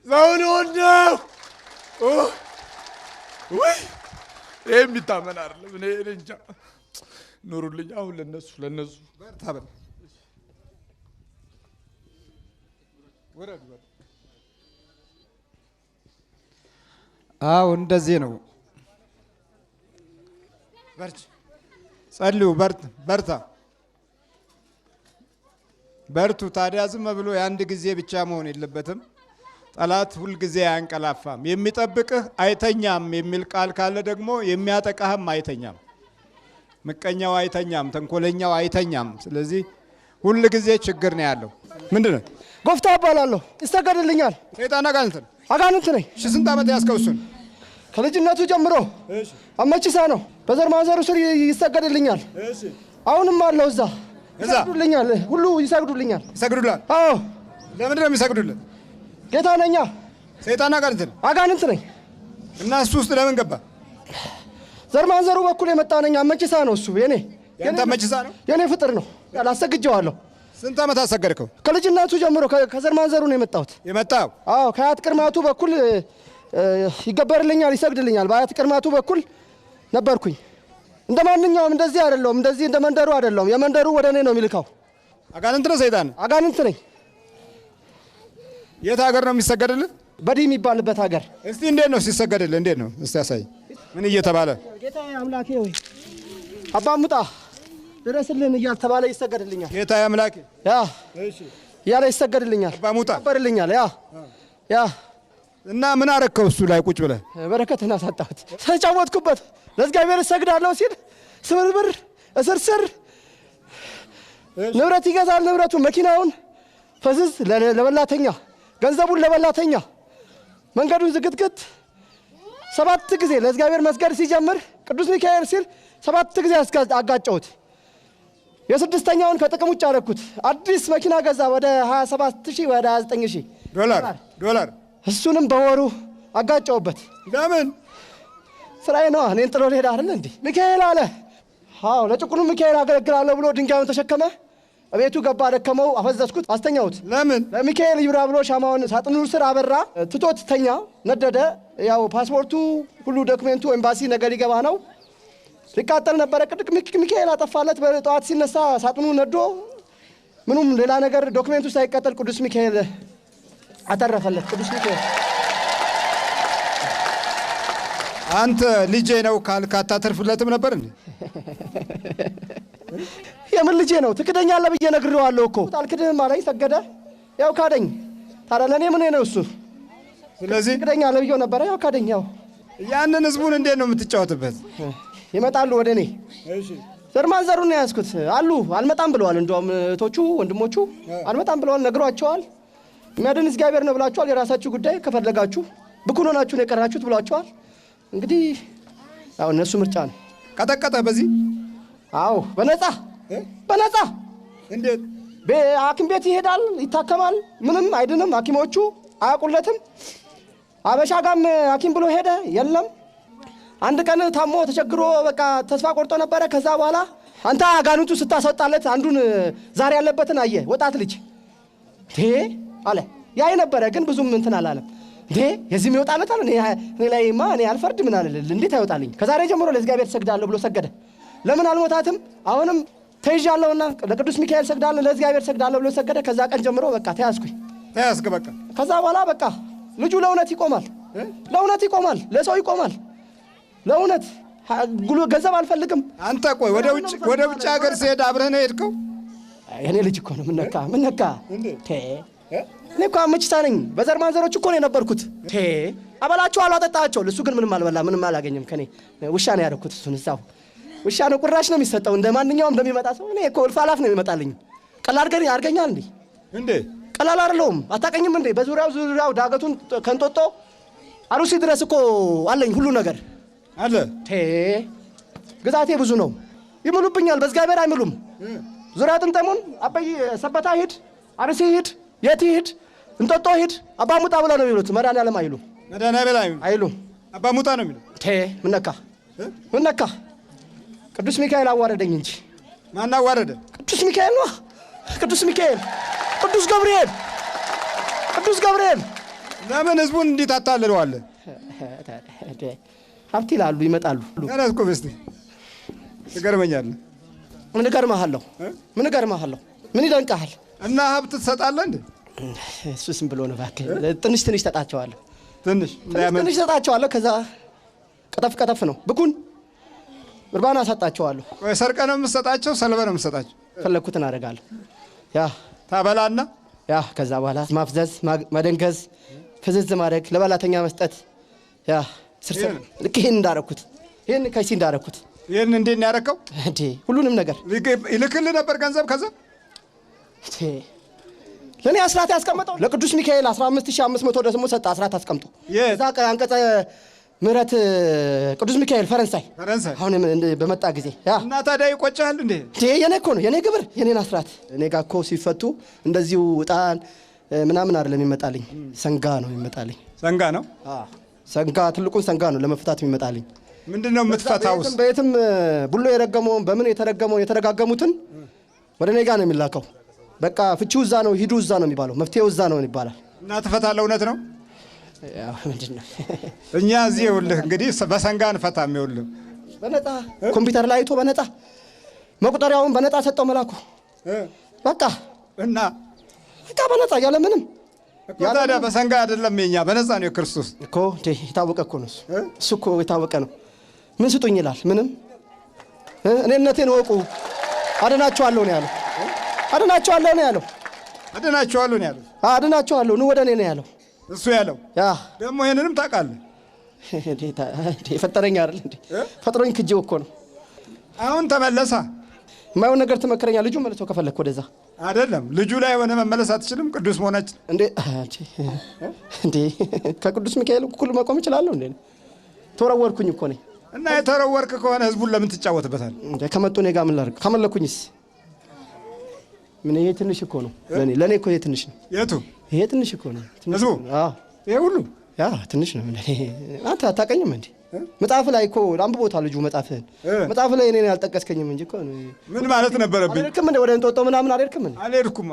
S1: ሰው ልሆን ነው። ውይ ይሄ የሚታመን አይደለም። እኔ እንጃ። ኑሩልኝ። አሁን ለነሱ
S2: በርታ በል። ወረድ። አዎ እንደዚህ ነው። ጸልዩ። በርታ በርቱ። ታዲያ ዝም ብሎ የአንድ ጊዜ ብቻ መሆን የለበትም። ጠላት ሁልጊዜ አያንቀላፋም። የሚጠብቅህ አይተኛም የሚል ቃል ካለ ደግሞ የሚያጠቃህም አይተኛም። ምቀኛው አይተኛም፣ ተንኮለኛው አይተኛም። ስለዚህ ሁል ጊዜ ችግር ነው ያለው። ምንድን ነው?
S3: ጎፍታ እባላለሁ። ይሰገድልኛል።
S2: ሰይጣን
S3: አጋንንት ነኝ።
S2: እሺ፣ ስንት ዓመት ያስከው እሱን?
S3: ከልጅነቱ ጀምሮ አመቺሳ ነው። በዘር ማንዘሩ ስር ይሰገድልኛል። አሁንም አለው እዛ ይሰግዱልኛል። ሁሉ ይሰግዱልኛል።
S2: ይሰግዱላል?
S3: አዎ።
S2: ለምንድን ነው የሚሰግዱልን?
S3: ጌታ ነኛ።
S2: ሰይጣን
S3: አጋንንት ነኝ።
S2: እና እሱ ውስጥ ለምን ገባ?
S3: ዘር ማንዘሩ በኩል የመጣ ነኝ። አመቺሳ ነው እሱ።
S2: ያንተ አመቺሳ ነው?
S3: የኔ ፍጥር ነው። አላሰግጀዋለሁ።
S2: ስንት ዓመት አሰገድከው?
S3: ከልጅነቱ ጀምሮ ከዘር ማንዘሩ ነው የመጣው። አዎ። ከአያት ቅድማቱ በኩል ይገበርልኛል፣ ይሰግድልኛል። በአያት ቅድማቱ በኩል ነበርኩኝ። እንደ ማንኛውም እንደዚህ አይደለሁም። እንደዚህ እንደ መንደሩ አይደለሁም። የመንደሩ ወደ እኔ ነው የሚልካው።
S2: አጋንንት ነው ሰይጣን?
S3: አጋንንት ነኝ።
S2: የት ሀገር ነው የሚሰገድልህ?
S3: በዲ የሚባልበት ሀገር።
S2: እስቲ እንዴት ነው ሲሰገድልህ? እንዴት ነው እስቲ ያሳይ። ምን እየተባለ?
S3: ጌታዬ አምላኬ ሆይ አባ ሙጣ ድረስልን እያልተባለ ይሰገድልኛል።
S2: ጌታዬ አምላኬ
S3: እያለ ይሰገድልኛል።
S2: አባ ሙጣ
S3: ይቀበርልኛል።
S2: እና ምን አረከው እሱ ላይ ቁጭ ብለህ?
S3: በረከትን አሳጣሁት። ተጫወትኩበት። ለእግዚአብሔር እሰግዳለሁ ሲል ስብርብር እስርስር ንብረት ይገዛል። ንብረቱን መኪናውን ፈዝዝ ለበላተኛ፣ ገንዘቡን ለበላተኛ፣ መንገዱን ዝግትግት 7 ጊዜ ለእግዚአብሔር መስገድ ሲጀምር ቅዱስ ሚካኤል ሲል 7 ጊዜ አጋጨሁት። የ6ኛውን ከጥቅም ውጭ አደረኩት። አዲስ መኪና ገዛ ወደ 27,000 ወደ 29,000
S2: ዶላር።
S3: እሱንም በወሩ አጋጨውበት።
S2: ለምን?
S3: ስራዬ ነው። እኔን ጥሎ ሄዳ አይደል እንዴ? ሚካኤል አለ። አዎ ለጭቁኑ ሚካኤል አገለግላለሁ ብሎ ድንጋዩን ተሸከመ። እቤቱ ገባ፣ ደከመው፣ አፈዘዝኩት፣ አስተኛሁት።
S2: ለምን?
S3: ለሚካኤል ይብራ ብሎ ሻማውን ሳጥኑ ስር አበራ፣ ትቶት ተኛ፣ ነደደ። ያው ፓስፖርቱ ሁሉ ዶክሜንቱ ኤምባሲ ነገር ሊገባ ነው፣ ሊቃጠል ነበረ። ሚካኤል አጠፋለት። በጠዋት ሲነሳ ሳጥኑ ነዶ ምኑም ሌላ ነገር ዶክሜንቱ ሳይቃጠል ቅዱስ ሚካኤል አተረፈለት። ቅዱስ ሚካኤል
S2: አንተ ልጄ ነው ካልክ አታተርፍለትም ነበር እንዴ?
S3: የምን ልጄ ነው? ትክደኛለህ ብዬ ነግሬዋለሁ እኮ። አልክድህም አለኝ፣ ሰገደ። ያው ካደኝ። ታዲያ ለእኔ ምን ነው እሱ?
S2: ስለዚህ
S3: ትክደኛለህ ብዬው ነበረ፣ ያው ካደኝ። ያው
S2: ያንን ህዝቡን እንዴት ነው የምትጫወትበት?
S3: ይመጣሉ ወደ እኔ። ዘር ማንዘሩን ነው ያዝኩት አሉ። አልመጣም ብለዋል። እንደውም እህቶቹ ወንድሞቹ አልመጣም ብለዋል፣ ነግሯቸዋል። የሚያድን እግዚአብሔር ነው ብላችኋል። የራሳችሁ ጉዳይ፣ ከፈለጋችሁ ብኩን ሆናችሁ ነው የቀራችሁት ብሏቸዋል። እንግዲህ ያው እነሱ ምርጫ ነው።
S2: ቀጠቀጠ በዚህ?
S3: አዎ በነፃ
S2: እንዴት?
S3: ሐኪም ቤት ይሄዳል፣ ይታከማል፣ ምንም አይድንም። ሐኪሞቹ አያውቁለትም። አበሻ ጋም ሐኪም ብሎ ሄደ፣ የለም። አንድ ቀን ታሞ ተቸግሮ በቃ ተስፋ ቆርጦ ነበረ። ከዛ በኋላ አንተ አጋንንቱ ስታስወጣለት አንዱን ዛሬ ያለበትን አየ። ወጣት ልጅ አለ። ያይ ነበረ ግን ብዙም እንትን አላለም። የዚህም ይወጣለታል። እኔ ላይማ እኔ አልፈርድ ምን አልልል፣ እንዴት አይወጣልኝ? ከዛሬ ጀምሮ ለእግዚአብሔር ሰግዳለሁ ብሎ ሰገደ። ለምን አልሞታትም? አሁንም ተይዣለሁና ለቅዱስ ሚካኤል ሰግዳለሁ፣ ለእግዚአብሔር ሰግዳለሁ ብሎ ሰገደ። ከዛ ቀን ጀምሮ በቃ ተያዝክ በቃ። ከዛ በኋላ በቃ ልጁ ለእውነት ይቆማል፣ ለሰው ይቆማል፣ ለእውነት ገንዘብ አልፈልግም።
S2: አንተ ቆይ ወደ ውጭ ሀገር ሲሄድ አብረህ ነው የሄድከው?
S3: የኔ ልጅ እኮ ነው። ምን ነካ? እኔ እኮ አመቺሳ ነኝ። በዘር ማንዘሮች እኮ ነው የነበርኩት። አበላቸዋለሁ፣ አጠጣቸው። እሱ ግን ምንም አልበላ፣ ምንም አላገኘም ከኔ። ውሻ ነው ያደረኩት እሱን። እዛው ውሻ ነው፣ ቁራሽ ነው የሚሰጠው እንደ ማንኛውም እንደሚመጣ ሰው። እኔ እኮ እልፍ አላፍ ነው የሚመጣልኝ። ቀላል አድርገኛል እንዴ? ቀላል አይደለም። አታቀኝም እንዴ? በዙሪያው ዳገቱን ከንጦጦ አሩሲ ድረስ እኮ አለኝ ሁሉ ነገር
S2: አለ።
S3: ግዛቴ ብዙ ነው። ይምሉብኛል፣ በእግዚአብሔር አይምሉም። ዙሪያ ጥምጠሙን አበይ ሰበታ ሂድ፣ አርሲ ሂድ፣ የት ሂድ፣ እንጦጦ ሂድ፣ አባሙጣ ብለው ነው የሚሉት። መድኃኒዓለም አይሉ አይሉ
S2: አባሙጣ ነው የሚሉት።
S3: ምን ነካ? ቅዱስ ሚካኤል አዋረደኝ እንጂ።
S2: ማን አዋረደ?
S3: ቅዱስ ሚካኤል ነው። ቅዱስ ሚካኤል፣ ቅዱስ ገብርኤል።
S2: ለምን ህዝቡን እንዴት አታልለዋለህ?
S3: ሀብት ይላሉ ይመጣሉ።
S2: ተነስኩ በስቲ ትገርመኛለህ።
S3: ምን እገርምሃለሁ? ምን ይደንቅሃል?
S2: እና ሀብት ትሰጣለህ እንዴ?
S3: እሱ ዝም ብሎ ነው እባክህ። ትንሽ ሰጣቸዋለሁ።
S2: ትንሽ
S3: ሰጣቸዋለሁ። ከዛ ቀጠፍ ነው ብኩን እርባና ሰጣቸዋለሁ።
S2: ወይ ሰርቀህ ነው የምትሰጣቸው? ሰልበህ ነው የምትሰጣቸው?
S3: ፈለኩትን አደርጋለሁ። ያ
S2: ታበላና
S3: ከዛ በኋላ ማፍዘዝ፣ መደንገዝ፣ ፍዝዝ ማድረግ፣ ለበላተኛ መስጠት። ያ ስርሰር ልክ ይሄን እንዳረኩት ከይሲ እንዳረኩት
S2: ይሄን እንዴት ነው ያረከው?
S3: ሁሉንም ነገር
S2: ይልክልህ ነበር ገንዘብ። ከዛ
S3: ለኔ አስራት ያስቀምጠው ለቅዱስ ሚካኤል 15500 ደግሞ ሰጣ። አስራት አስቀምጦ እዛ አንቀጸ ምሕረት ቅዱስ ሚካኤል ፈረንሳይ አሁን በመጣ ጊዜ
S2: እና ታዲያ ይቆጫል እንዴ?
S3: የኔ እኮ ነው የኔ ግብር የኔን አስራት። እኔ ጋር እኮ ሲፈቱ እንደዚሁ ዕጣን ምናምን አይደለም የሚመጣልኝ፣ ሰንጋ ነው የሚመጣልኝ።
S2: ሰንጋ ነው?
S3: ሰንጋ፣ ትልቁን ሰንጋ ነው ለመፍታት የሚመጣልኝ።
S2: ምንድነው የምትፈታውስ?
S3: በየትም ቡሎ የረገመውን በምን የተረጋገሙትን ወደ እኔ ጋር ነው የሚላከው። በቃ ፍቺው እዛ ነው፣ ሂዱ እዛ ነው የሚባለው፣ መፍትሄው እዛ ነው ይባላል።
S2: እና ትፈታለህ? እውነት ነው?
S3: ምንድነው
S2: እኛ እዚህ ይኸውልህ እንግዲህ በሰንጋ እንፈታም። ይኸውልህ
S3: በነጣ ኮምፒውተር ላይ አይቶ በነጣ መቁጠሪያውን በነጣ ሰጠው መላኩ። በቃ
S2: እና
S3: በነጣ ያለ ምንም
S2: እኮ ታዲያ በሰንጋ አይደለም የኛ በነፃ ነው የክርስቶስ
S3: እኮ። የታወቀ እኮ ነው እሱ እኮ የታወቀ ነው። ምን ስጡኝ ይላል? ምንም። እኔነቴን ወቁ አድናቸዋለሁ ነው ያለው። አድናቸዋለሁ ነው ያለው። አድናቸዋለሁ ኑ ወደ እኔ ነው ያለው
S2: እሱ ያለው። ደግሞ ይሄንንም ታውቃለህ።
S3: የፈጠረኝ አይደል እንዴ? ፈጥሮኝ ክጄው እኮ ነው።
S2: አሁን ተመለሳ።
S3: የማይሆን ነገር ትመክረኛ። ልጁ መልሶ ከፈለክ ወደዛ
S2: አይደለም ልጁ ላይ ሆነ መመለስ አትችልም። ቅዱስ መሆናችን
S3: እንዴ ከቅዱስ ሚካኤል እኩል መቆም እችላለሁ እንዴ? ተወረወርኩኝ እኮ ነኝ።
S2: እና የተወረወርክ ከሆነ ህዝቡን ለምን ትጫወትበታል
S3: እንዴ? ከመጡ እኔ ጋር ምን ላድርግ? ከመለኩኝስ ምን? ይሄ ትንሽ እኮ ነው ለኔ እኮ ይሄ ትንሽ ነው።
S2: የቱ?
S3: ይሄ ትንሽ እኮ ነው።
S2: ህዝቡ ይሄ ሁሉ
S3: ትንሽ ነው። አንተ አታውቀኝም እንዴ? መጽሐፍ ላይ እኮ አንብቦታል ልጁ መጽሐፍህን። መጽሐፍ ላይ እኔን ያልጠቀስከኝም እንጂ እኮ
S2: ምን ማለት ነበረብኝ?
S3: አልሄድክም እንዴ ወደ እንጦጦ ምናምን? አልሄድክም እንዴ?
S2: አልሄድኩም።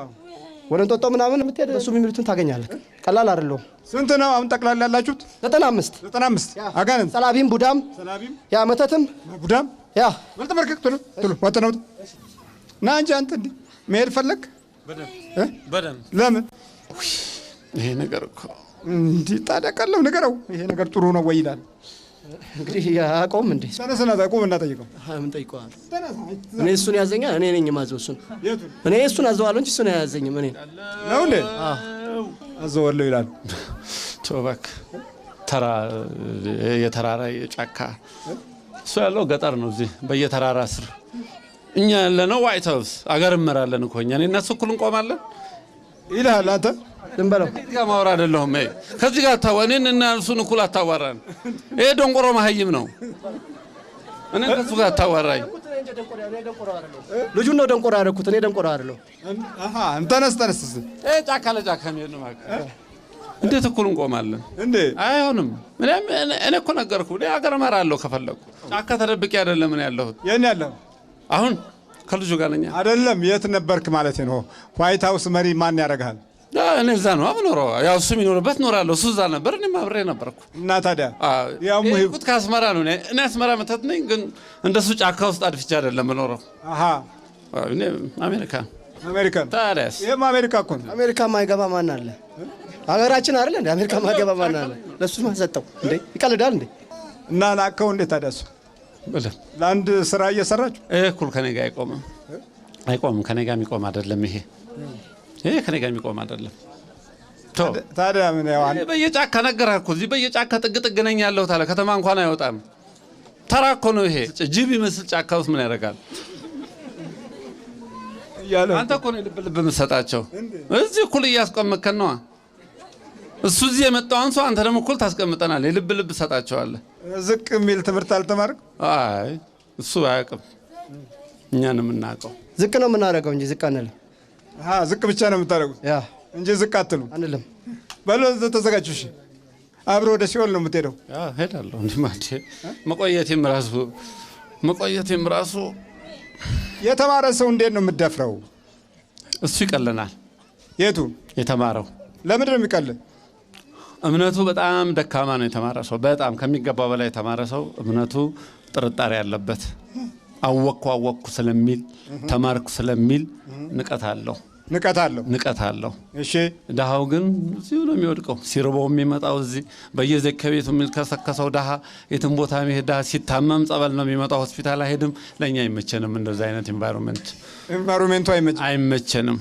S3: ወደ እንጦጦ ምናምን የምትሄድ እሱ የሚሉትን ታገኛለህ። ቀላል አይደለም።
S2: ስንት ነው አሁን ጠቅላላ ያላችሁት?
S3: 95
S2: አጋንንት፣
S3: ሰላቢም ቡዳም መተትም
S2: ቡዳም መልተመርከክ ቶሎ ወጥነው ና እንጂ አንተ እንዴ መሄድ ፈለክ?
S4: በደንብ
S2: ለምን?
S4: ይሄ ነገር እኮ
S2: እንዲህ ታዲያ ቀለው ነገረው። ይሄ ነገር ጥሩ ነው ወይ ይላል።
S3: እንግዲህ ያቆም እንዴ
S2: ተነስና ታቆም እና ጠይቀው።
S3: ምን ጠይቀዋል? እኔ እሱን ያዘኛል። እኔ ነኝ የማዘው እሱን። እኔ እሱን አዘዋለሁ እንጂ እሱን አያዘኝም። እኔ
S2: ነው እንዴ አዘዋለሁ ይላል።
S4: ቶባክ የተራራ የጫካ እሱ ያለው ገጠር ነው። እዚህ በየተራራ ስር እኛ ያለነው ዋይት ሃውስ አገር እመራለን እኮ እኛ እና እሱ እኩል እንቆማለን
S2: ይላል። አንተ
S3: ዝም በለው።
S4: ከዚህ ጋር ማውራ አይደለሁም። ከዚህ ጋር እኔን እና እሱን እኩል አታዋራን። ይሄ ደንቆሮ መሀይም ነው። እኔ ከሱ ጋር አታዋራኝ።
S3: ልጁን ነው ደንቆሮ ያደረኩት። እኔ ደንቆሮ አይደለሁ።
S2: ተነስ
S4: ጫካ ለጫካ የሚሄድ ነው። እንዴት እኩል እንቆማለን
S2: እንዴ?
S4: አይሆንም። እኔ እኮ ነገርኩህ። እኔ አገር እመራለሁ ከፈለኩ። ጫካ ተደብቄ አይደለም እኔ ያለሁት።
S2: የት ያለኸው?
S4: አሁን ከልጁ ጋር ነኝ።
S2: አይደለም የት ነበርክ ማለት ነው? ዋይት ሃውስ መሪ ማን ያደርግሃል?
S4: እኔ እዛ ነው የምኖረው። ያው እሱ የሚኖርበት እኖራለሁ። እሱ እዛ ነበር፣ እኔም አብሬ ነበርኩ።
S2: እና ታዲያ
S4: ያው ሙሂኩት ከአስመራ ነው። እኔ አስመራ መተት ነኝ፣ ግን እንደሱ ጫካ ውስጥ አድፍቼ አይደለም የምኖረው። እኔ አሜሪካን። ታዲያስ
S2: ይሄም አሜሪካ እኮ ነው።
S3: አሜሪካ ማይገባ ማን አለ? ሀገራችን አይደል እንዴ? አሜሪካ ማይገባ ማን አለ? ለሱ ማን ሰጠው እንዴ? ይቀልዳል እንዴ?
S2: እና ላከው እንዴ? ታዲያስ ለአንድ ስራ እየሰራችሁ
S4: እኩል ከኔ ጋር አይቆምም። ከኔ ጋር የሚቆም አይደለም ይሄ ከኔ ጋር የሚቆም አይደለም።
S2: ታዲያ ምን ያው
S4: በየጫካ ነገርህ እኮ እዚህ በየጫካ ጥግ ነኝ ያለሁት አለ። ከተማ እንኳን አይወጣም። ተራ እኮ ነው ይሄ። ጅብ ይመስል ጫካ ውስጥ ምን ያደርጋል? አንተ እኮ ነው ልብ ልብ የምትሰጣቸው። እዚህ እኩል እያስቀመጥከን ነዋ። እሱ እዚህ የመጣውን ሰው አንተ ደግሞ እኩል ታስቀምጠናል። የልብ ልብ ሰጣቸዋለህ።
S2: ዝቅ የሚል ትምህርት አልተማርክ?
S4: አይ እሱ አያውቅም፣ እኛን የምናውቀው።
S3: ዝቅ ነው የምናደርገው እንጂ ዝቅ አንልም።
S2: ዝቅ ብቻ ነው የምታደርጉት
S3: ያ
S2: እንጂ ዝቅ አትሉ
S3: አንልም።
S2: በሎ ተዘጋጁ። እሺ አብሮ ወደ ሲኦል ነው የምትሄደው?
S4: ሄዳለሁ። እንዲህ ማቼ መቆየቴም ራሱ
S2: የተማረ ሰው እንዴት ነው የምትደፍረው?
S4: እሱ ይቀለናል።
S2: የቱ
S4: የተማረው?
S2: ለምንድን ነው የሚቀል?
S4: እምነቱ በጣም ደካማ ነው። የተማረ ሰው በጣም ከሚገባው በላይ የተማረ ሰው እምነቱ ጥርጣሬ ያለበት፣ አወቅኩ ስለሚል ተማርኩ ስለሚል ንቀት አለው። እሺ ድሃው ግን እዚሁ ነው የሚወድቀው። ሲርበው የሚመጣው እዚህ በየዘከቤቱ የሚልከሰከሰው ድሃ፣ የትም ቦታ የሚሄድ ድሃ ሲታመም ጸበል ነው የሚመጣው፣ ሆስፒታል አይሄድም። ለእኛ አይመቸንም እንደዛ አይነት ኢንቫይሮንመንቱ አይመቸንም።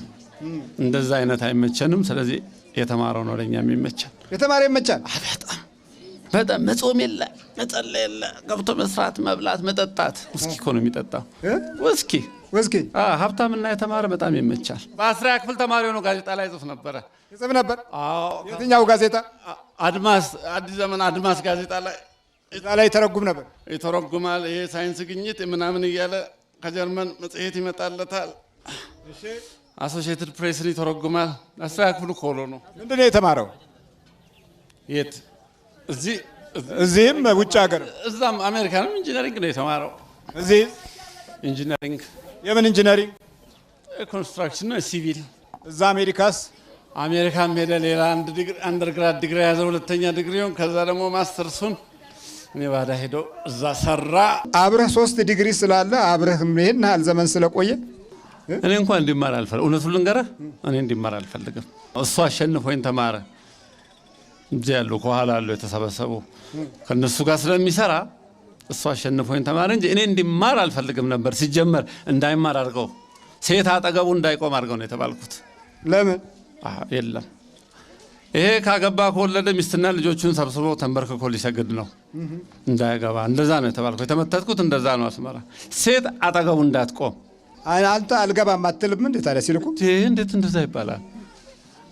S4: እንደዛ አይነት አይመቸንም። ስለዚህ የተማረው ነው ለእኛ የሚመቸን።
S2: የተማረ ይመቻል።
S4: በጣም መጾም የለ መጸለይ የለ ገብቶ መስራት መብላት መጠጣት። ውስኪ እኮ ነው የሚጠጣው። ውስኪ ሀብታምና የተማረ በጣም ይመቻል። በ10ኛ ክፍል ተማሪ ሆኖ ጋዜጣ ላይ ጽፍ ነበር።
S2: የትኛው ጋዜጣ?
S4: አዲስ ዘመን አድማስ ጋዜጣ ላይ
S2: እዛ ላይ
S4: ይተረጉማል። ይሄ ሳይንስ ግኝት ምናምን እያለ ከጀርመን መጽሔት ይመጣለታል። አሶሺየትድ ፕሬስን ይተረጉማል። 10ኛ ክፍሉ ኮሎ ነው።
S2: ምንድን ነው የተማረው?
S4: የት?
S2: እዚህም ውጭ ሀገር?
S4: እዛም አሜሪካንም ኢንጂነሪንግ ነው የተማረው።
S2: እዚህ
S4: ኢንጂነሪንግ።
S2: የምን ኢንጂነሪንግ?
S4: ኮንስትራክሽን ነው፣ ሲቪል።
S2: እዛ አሜሪካስ?
S4: አሜሪካም ሄደ። ሌላ አንደርግራድ ዲግሪ ያዘ፣ ሁለተኛ ዲግሪውን፣ ከዛ ደግሞ ማስተርሱን ኔቫዳ ሄዶ እዛ ሰራ።
S2: አብረህ 3 ዲግሪ ስላለ አብረህ ይሄን ያህል ዘመን ስለቆየ
S4: እኔ እንኳን እንዲማር አልፈልግም። እውነቱን ልንገርህ፣ እኔ እንዲማር አልፈልግም። እሱ አሸንፎኝ ተማረ። እዚህ ያሉ ከኋላ ያሉ የተሰበሰቡ ከነሱ ጋር ስለሚሰራ እሱ አሸንፎኝ ተማረ እንጂ እኔ እንዲማር አልፈልግም ነበር። ሲጀመር እንዳይማር አድርገው፣ ሴት አጠገቡ እንዳይቆም አድርገው ነው የተባልኩት።
S2: ለምን?
S4: የለም ይሄ ካገባ ከወለደ ሚስትና ልጆቹን ሰብስቦ ተንበርክኮ ሊሰግድ ነው፣ እንዳያገባ። እንደዛ ነው የተባልኩት። የተመተትኩት እንደዛ ነው። አስመራ ሴት አጠገቡ እንዳትቆም።
S2: አንተ አልገባም አትልም እንዴ ታዲያ? ሲልኩ
S4: እንዴት እንደዛ ይባላል?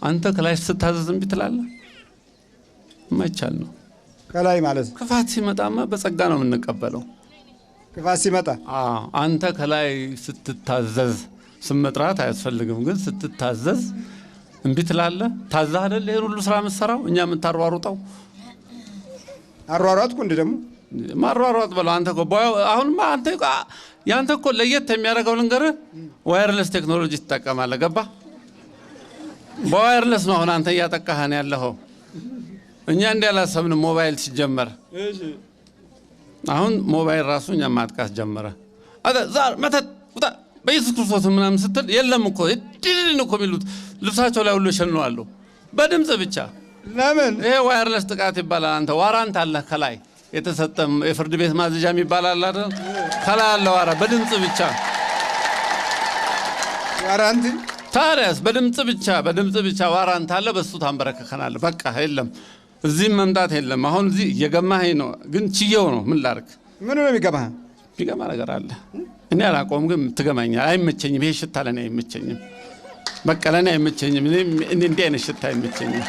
S4: አንተ ከላይ ስትታዘዝ እምቢ ትላለህ? የማይቻል ነው።
S2: ከላይ ማለት
S4: ክፋት ሲመጣማ በጸጋ ነው የምንቀበለው።
S2: ክፋት ሲመጣ
S4: አንተ ከላይ ስትታዘዝ ስመጥራት አያስፈልግም፣ ግን ስትታዘዝ እምቢ ትላለህ። ታዛህ አይደል ይሄን ሁሉ ስራ የምትሰራው? እኛ የምታሯሩጠው
S2: አሯሯጥኩ እንዴ? ደግሞ
S4: ማሯሯጥ በለው አንተ እኮ አሁንማ አንተ ያንተ እኮ ለየት የሚያደርገው ልንገርህ፣ ዋየርለስ ቴክኖሎጂ ትጠቀማለህ። ገባህ? በዋየርለስ ነው አሁን አንተ እያጠቃህን ያለኸው። እኛ እንዲህ አላሰብንም። ሞባይል ሲጀመር አሁን ሞባይል ራሱ እኛ ማጥቃት ጀመረ። ዛር መተት ውጣ በኢየሱስ ክርስቶስ ምናምን ስትል የለም እኮ እድልን እኮ የሚሉት ልብሳቸው ላይ ሁሉ ሸንዋሉ በድምፅ ብቻ።
S2: ለምን?
S4: ይሄ ዋየርለስ ጥቃት ይባላል። አንተ ዋራንት አለ ከላይ የተሰጠ የፍርድ ቤት ማዘዣ የሚባል አለ አይደል? ከላይ አለ ዋራ በድምፅ ብቻ
S2: ዋራንት።
S4: ታዲያስ በድምፅ ብቻ ዋራንት አለ። በሱ ታንበረከከናል። በቃ የለም እዚህም መምጣት የለም። አሁን እዚህ እየገማኸኝ ነው፣ ግን ችየው ነው። ምን ላድርግ?
S2: ምን ነው የሚገማህ?
S4: የሚገማ ነገር አለ። እኔ አላቆም፣ ግን ትገማኛል። አይመቸኝም። ይሄ ሽታ ለእኔ አይመቸኝም። በቃ ለእኔ አይመቸኝም። እንዲህ አይነት ሽታ አይመቸኝም።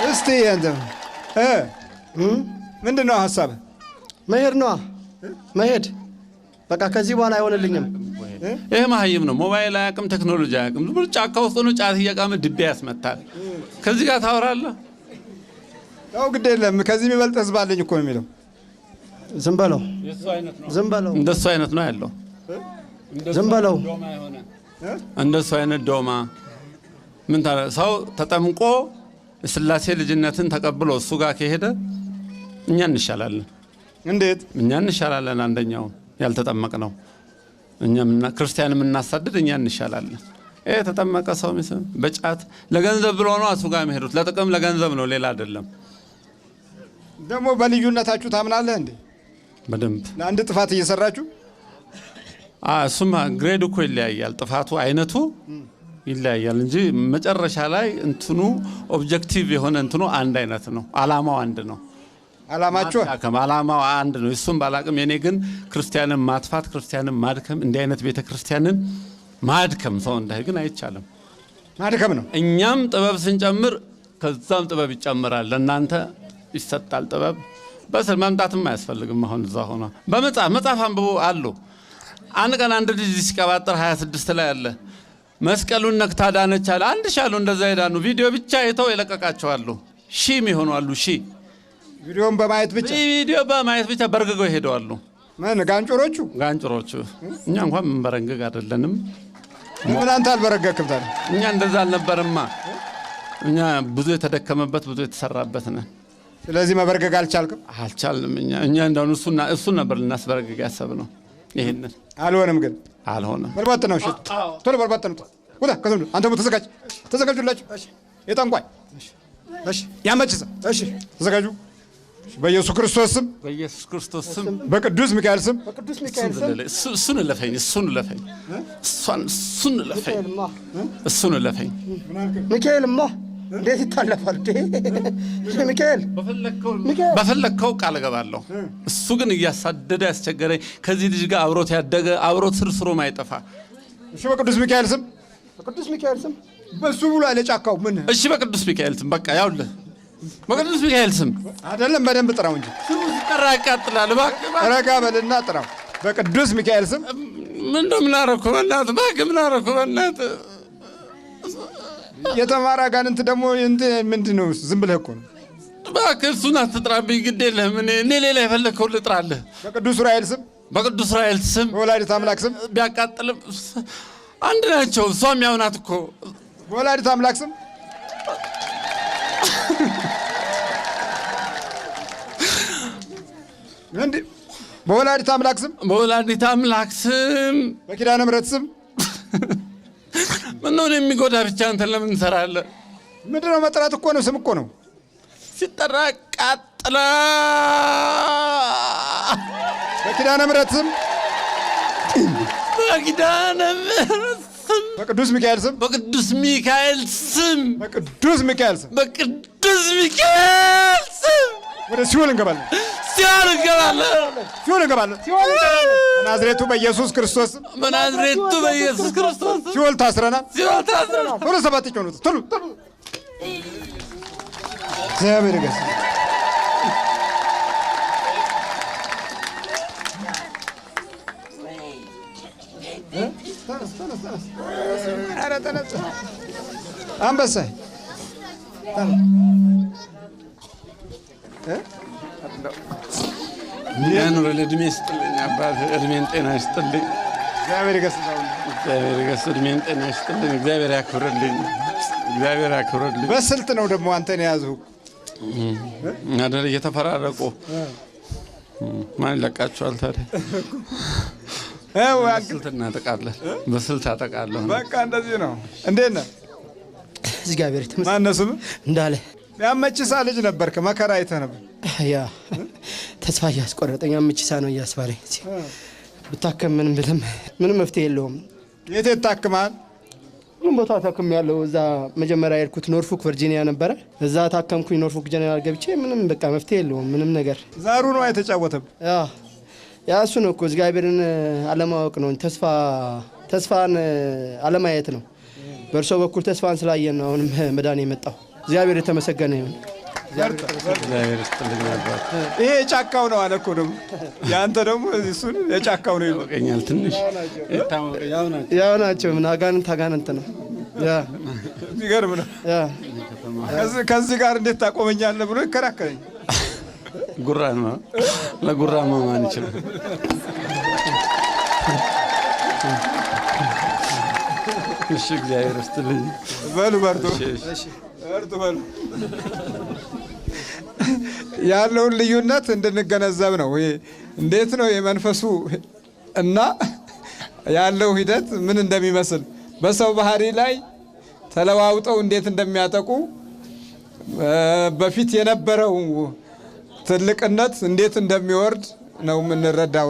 S2: እስቲ ምንድን ነው ሀሳብህ?
S3: መሄድ ነዋ፣ መሄድ በቃ ከዚህ በኋላ አይሆንልኝም።
S4: ይሄ መሀይም ነው። ሞባይል አያውቅም፣ ቴክኖሎጂ አያውቅም። ዝም ብሎ ጫካ ውስጥ ነው ጫት እየቃመ ድቤ ያስመታል። ከዚህ ጋር ታወራለህ?
S2: ያው ግድ የለም። ከዚህ የሚበልጥ ህዝብ አለኝ እኮ ነው የሚለው።
S3: ዝም በለው፣ ዝም በለው።
S4: እንደሱ አይነት ነው ያለው።
S3: ዝም በለው።
S4: እንደሱ አይነት ዶማ ምን ሰው ተጠምቆ የሥላሴ ልጅነትን ተቀብሎ እሱ ጋር ከሄደ እኛ እንሻላለን።
S2: እንዴት?
S4: እኛ እንሻላለን። አንደኛው ያልተጠመቅ ነው። እኛ ክርስቲያን የምናሳድድ እኛ እንሻላለን። ይሄ ተጠመቀ ሰው በጫት ለገንዘብ ብሎ ነው እሱ ጋር የሚሄዱት። ለጥቅም ለገንዘብ ነው፣ ሌላ አይደለም።
S2: ደግሞ በልዩነታችሁ ታምናለህ እንዴ?
S4: በደንብ
S2: ለአንድ ጥፋት እየሰራችሁ
S4: እሱማ ግሬድ እኮ ይለያያል። ጥፋቱ አይነቱ ይለያያል እንጂ መጨረሻ ላይ እንትኑ ኦብጀክቲቭ የሆነ እንትኑ አንድ አይነት ነው። አላማው አንድ ነው። አላማው አንድ ነው። እሱም ባላቅም የኔ ግን ክርስቲያንን ማጥፋት፣ ክርስቲያንን ማድከም፣ እንዲህ አይነት ቤተ ክርስቲያንን ማድከም ሰው እንዳይ ግን አይቻልም።
S2: ማድከም ነው።
S4: እኛም ጥበብ ስንጨምር ከዛም ጥበብ ይጨምራል። ለእናንተ ይሰጣል ጥበብ። በስል መምጣትም አያስፈልግም። አሁን እዛ ሆኖ በመጽሐፍ አንብቦ አሉ። አንድ ቀን አንድ ልጅ ሲቀባጥር 26 ላይ አለ መስቀሉን ነክታ ዳነች አለ። አንድ ሻሉ እንደዛ ይዳኑ ቪዲዮ ብቻ አይተው የለቀቃቸዋሉ። ሺህ የሚሆኑ አሉ። ሺህ
S2: ቪዲዮን በማየት ብቻ በርግገው ይሄዳሉ። ማን ጋንጮሮቹ? እኛ እንኳን መንበረንገግ አይደለንም። ምን አንተ አልበረገክም ታዲያ?
S4: እኛ እንደዛ አልነበርማ። እኛ ብዙ የተደከመበት ብዙ የተሰራበት ነን።
S2: ስለዚህ መበርገግ አልቻልክም?
S4: አልቻልንም። እኛ እንደው እሱን ነበር ልናስበረግግ ያሰብነው። ይሄንን
S2: አልሆነም። ግን
S4: አልሆነም።
S2: በርባጥ ነው። እሺ ቶሎ በርባጥ ነው። ወጣ ከዘም አንተ ተዘጋጁላችሁ። እሺ የጠንቋይ እሺ ያመችሳ እሺ ተዘጋጁ። በኢየሱስ ክርስቶስ ስም በቅዱስ ሚካኤል ስም እሱን ለፈኝ
S3: ሚካኤልማ እንዴት ይታለፋል? ሚካኤል
S4: በፈለከው ቃል እገባለሁ። እሱ ግን እያሳደደ ያስቸገረኝ ከዚህ ልጅ ጋር አብሮት ያደገ አብሮት ስርስሮ ማይጠፋ።
S2: እሺ በቅዱስ ሚካኤል ስም በሱ ብሎ አለ ጫካው ምን?
S4: እሺ በቅዱስ ሚካኤል ስም በቃ ያውልህ። በቅዱስ ሚካኤል ስም
S2: አይደለም፣ በደንብ ጥራው እንጂ
S4: ሲጠራ ያቃጥላል።
S2: ረጋ በልና ጥራው። በቅዱስ ሚካኤል ስም
S4: ምን አደረኩ በእናትህ? እባክህ ምን አደረኩ በእናትህ?
S2: የተማረ አጋንንት ደግሞ ምንድን ነው? ዝም ብለህ እኮ ነው።
S4: እባክህ እሱን አትጥራብኝ፣ ግድ የለህም። እኔ ሌላ የፈለግከውን ልጥራለህ።
S2: በቅዱስ ዑራኤል ስም በወላዲተ አምላክ ስም
S4: ቢያቃጥልም አንድ ናቸው። እሷም ያው ናት እኮ።
S2: በወላዲተ አምላክ ስም በወላዲተ አምላክ ስም በኪዳነ ምሕረት ስም
S4: ምነው የሚጎዳ ብቻ አንተ ለምን እንሰራለህ?
S2: ምንድነው መጥራት እኮ ነው። ስም እኮ ነው።
S4: ሲጠራ ቃጥላ።
S2: በኪዳነ ምሕረት ስም በቅዱስ ሚካኤል ስም ወደ ሲኦል እንገባለን። በናዝሬቱ በኢየሱስ ክርስቶስ ሲኦል ታስረናል። ቶሎ ሰባት ጮኑት። ቶሎ እግዚአብሔር ይመስገን። አንበሳ
S4: ያኑር ለእድሜ ይስጥልኝ። አባት እድሜን ጤና ይስጥልኝ።
S2: እግዚአብሔር ይገስጽ።
S4: እድሜን ጤና ይስጥልኝ። እግዚአብሔር ያክብርልኝ።
S2: በስልት ነው ደግሞ አንተን የያዝሁ
S4: አይደል? እየተፈራረቁ ማን ይለቃቸዋል ታዲያ? በስልት አጠቃለሁ።
S2: በቃ እንደዚህ ነው። እንዴት ነህ?
S3: እግዚአብሔር ይመስገን።
S2: ማነው ስምህ?
S3: እንዳለ
S2: ያመችሳ ልጅ ነበርክ። መከራ አይተህ ነበር።
S3: ያ ተስፋ እያስቆረጠኝ ያመችሳ ነው እያስባለኝ። ብታከም ምንም መፍትሄ የለውም።
S2: የት ታክማል?
S3: ሁሉም ቦታ ታክም ያለው። እዛ መጀመሪያ የሄድኩት ኖርፎክ ቨርጂኒያ ነበረ። እዛ ታከምኩኝ። ኖርፎክ ጀነራል ገብቼ ምንም በቃ መፍትሄ የለውም። ምንም ነገር
S2: ዛሩ ነው የተጫወተብ።
S3: ያ እሱ ነው እኮ እግዚአብሔርን አለማወቅ ነው። ተስፋን አለማየት ነው። በእርሶ በኩል ተስፋን ስላየን ነው አሁንም መዳን የመጣው። እግዚአብሔር የተመሰገነ ይሁን።
S2: ይሄ የጫካው ነው አለ እኮ ደግሞ ያንተ ደግሞ እሱን የጫካው ነው ይበቀኛል። ትንሽ
S3: ያው ናቸው። ምን አጋንንት ነው። ያ
S2: ይገርም ነው። ያ ከዚህ ጋር እንዴት ታቆመኛለህ ብሎ ይከራከረኝ።
S4: ጉራ ነው ለጉራ ማን ይችላል? እሺ እግዚአብሔር ይስጥልኝ።
S2: በሉ በርቱ በሉ። ያለውን ልዩነት እንድንገነዘብ ነው። እንዴት ነው የመንፈሱ እና ያለው ሂደት ምን እንደሚመስል በሰው ባህሪ ላይ ተለዋውጠው እንዴት እንደሚያጠቁ በፊት የነበረው ትልቅነት እንዴት እንደሚወርድ ነው የምንረዳው።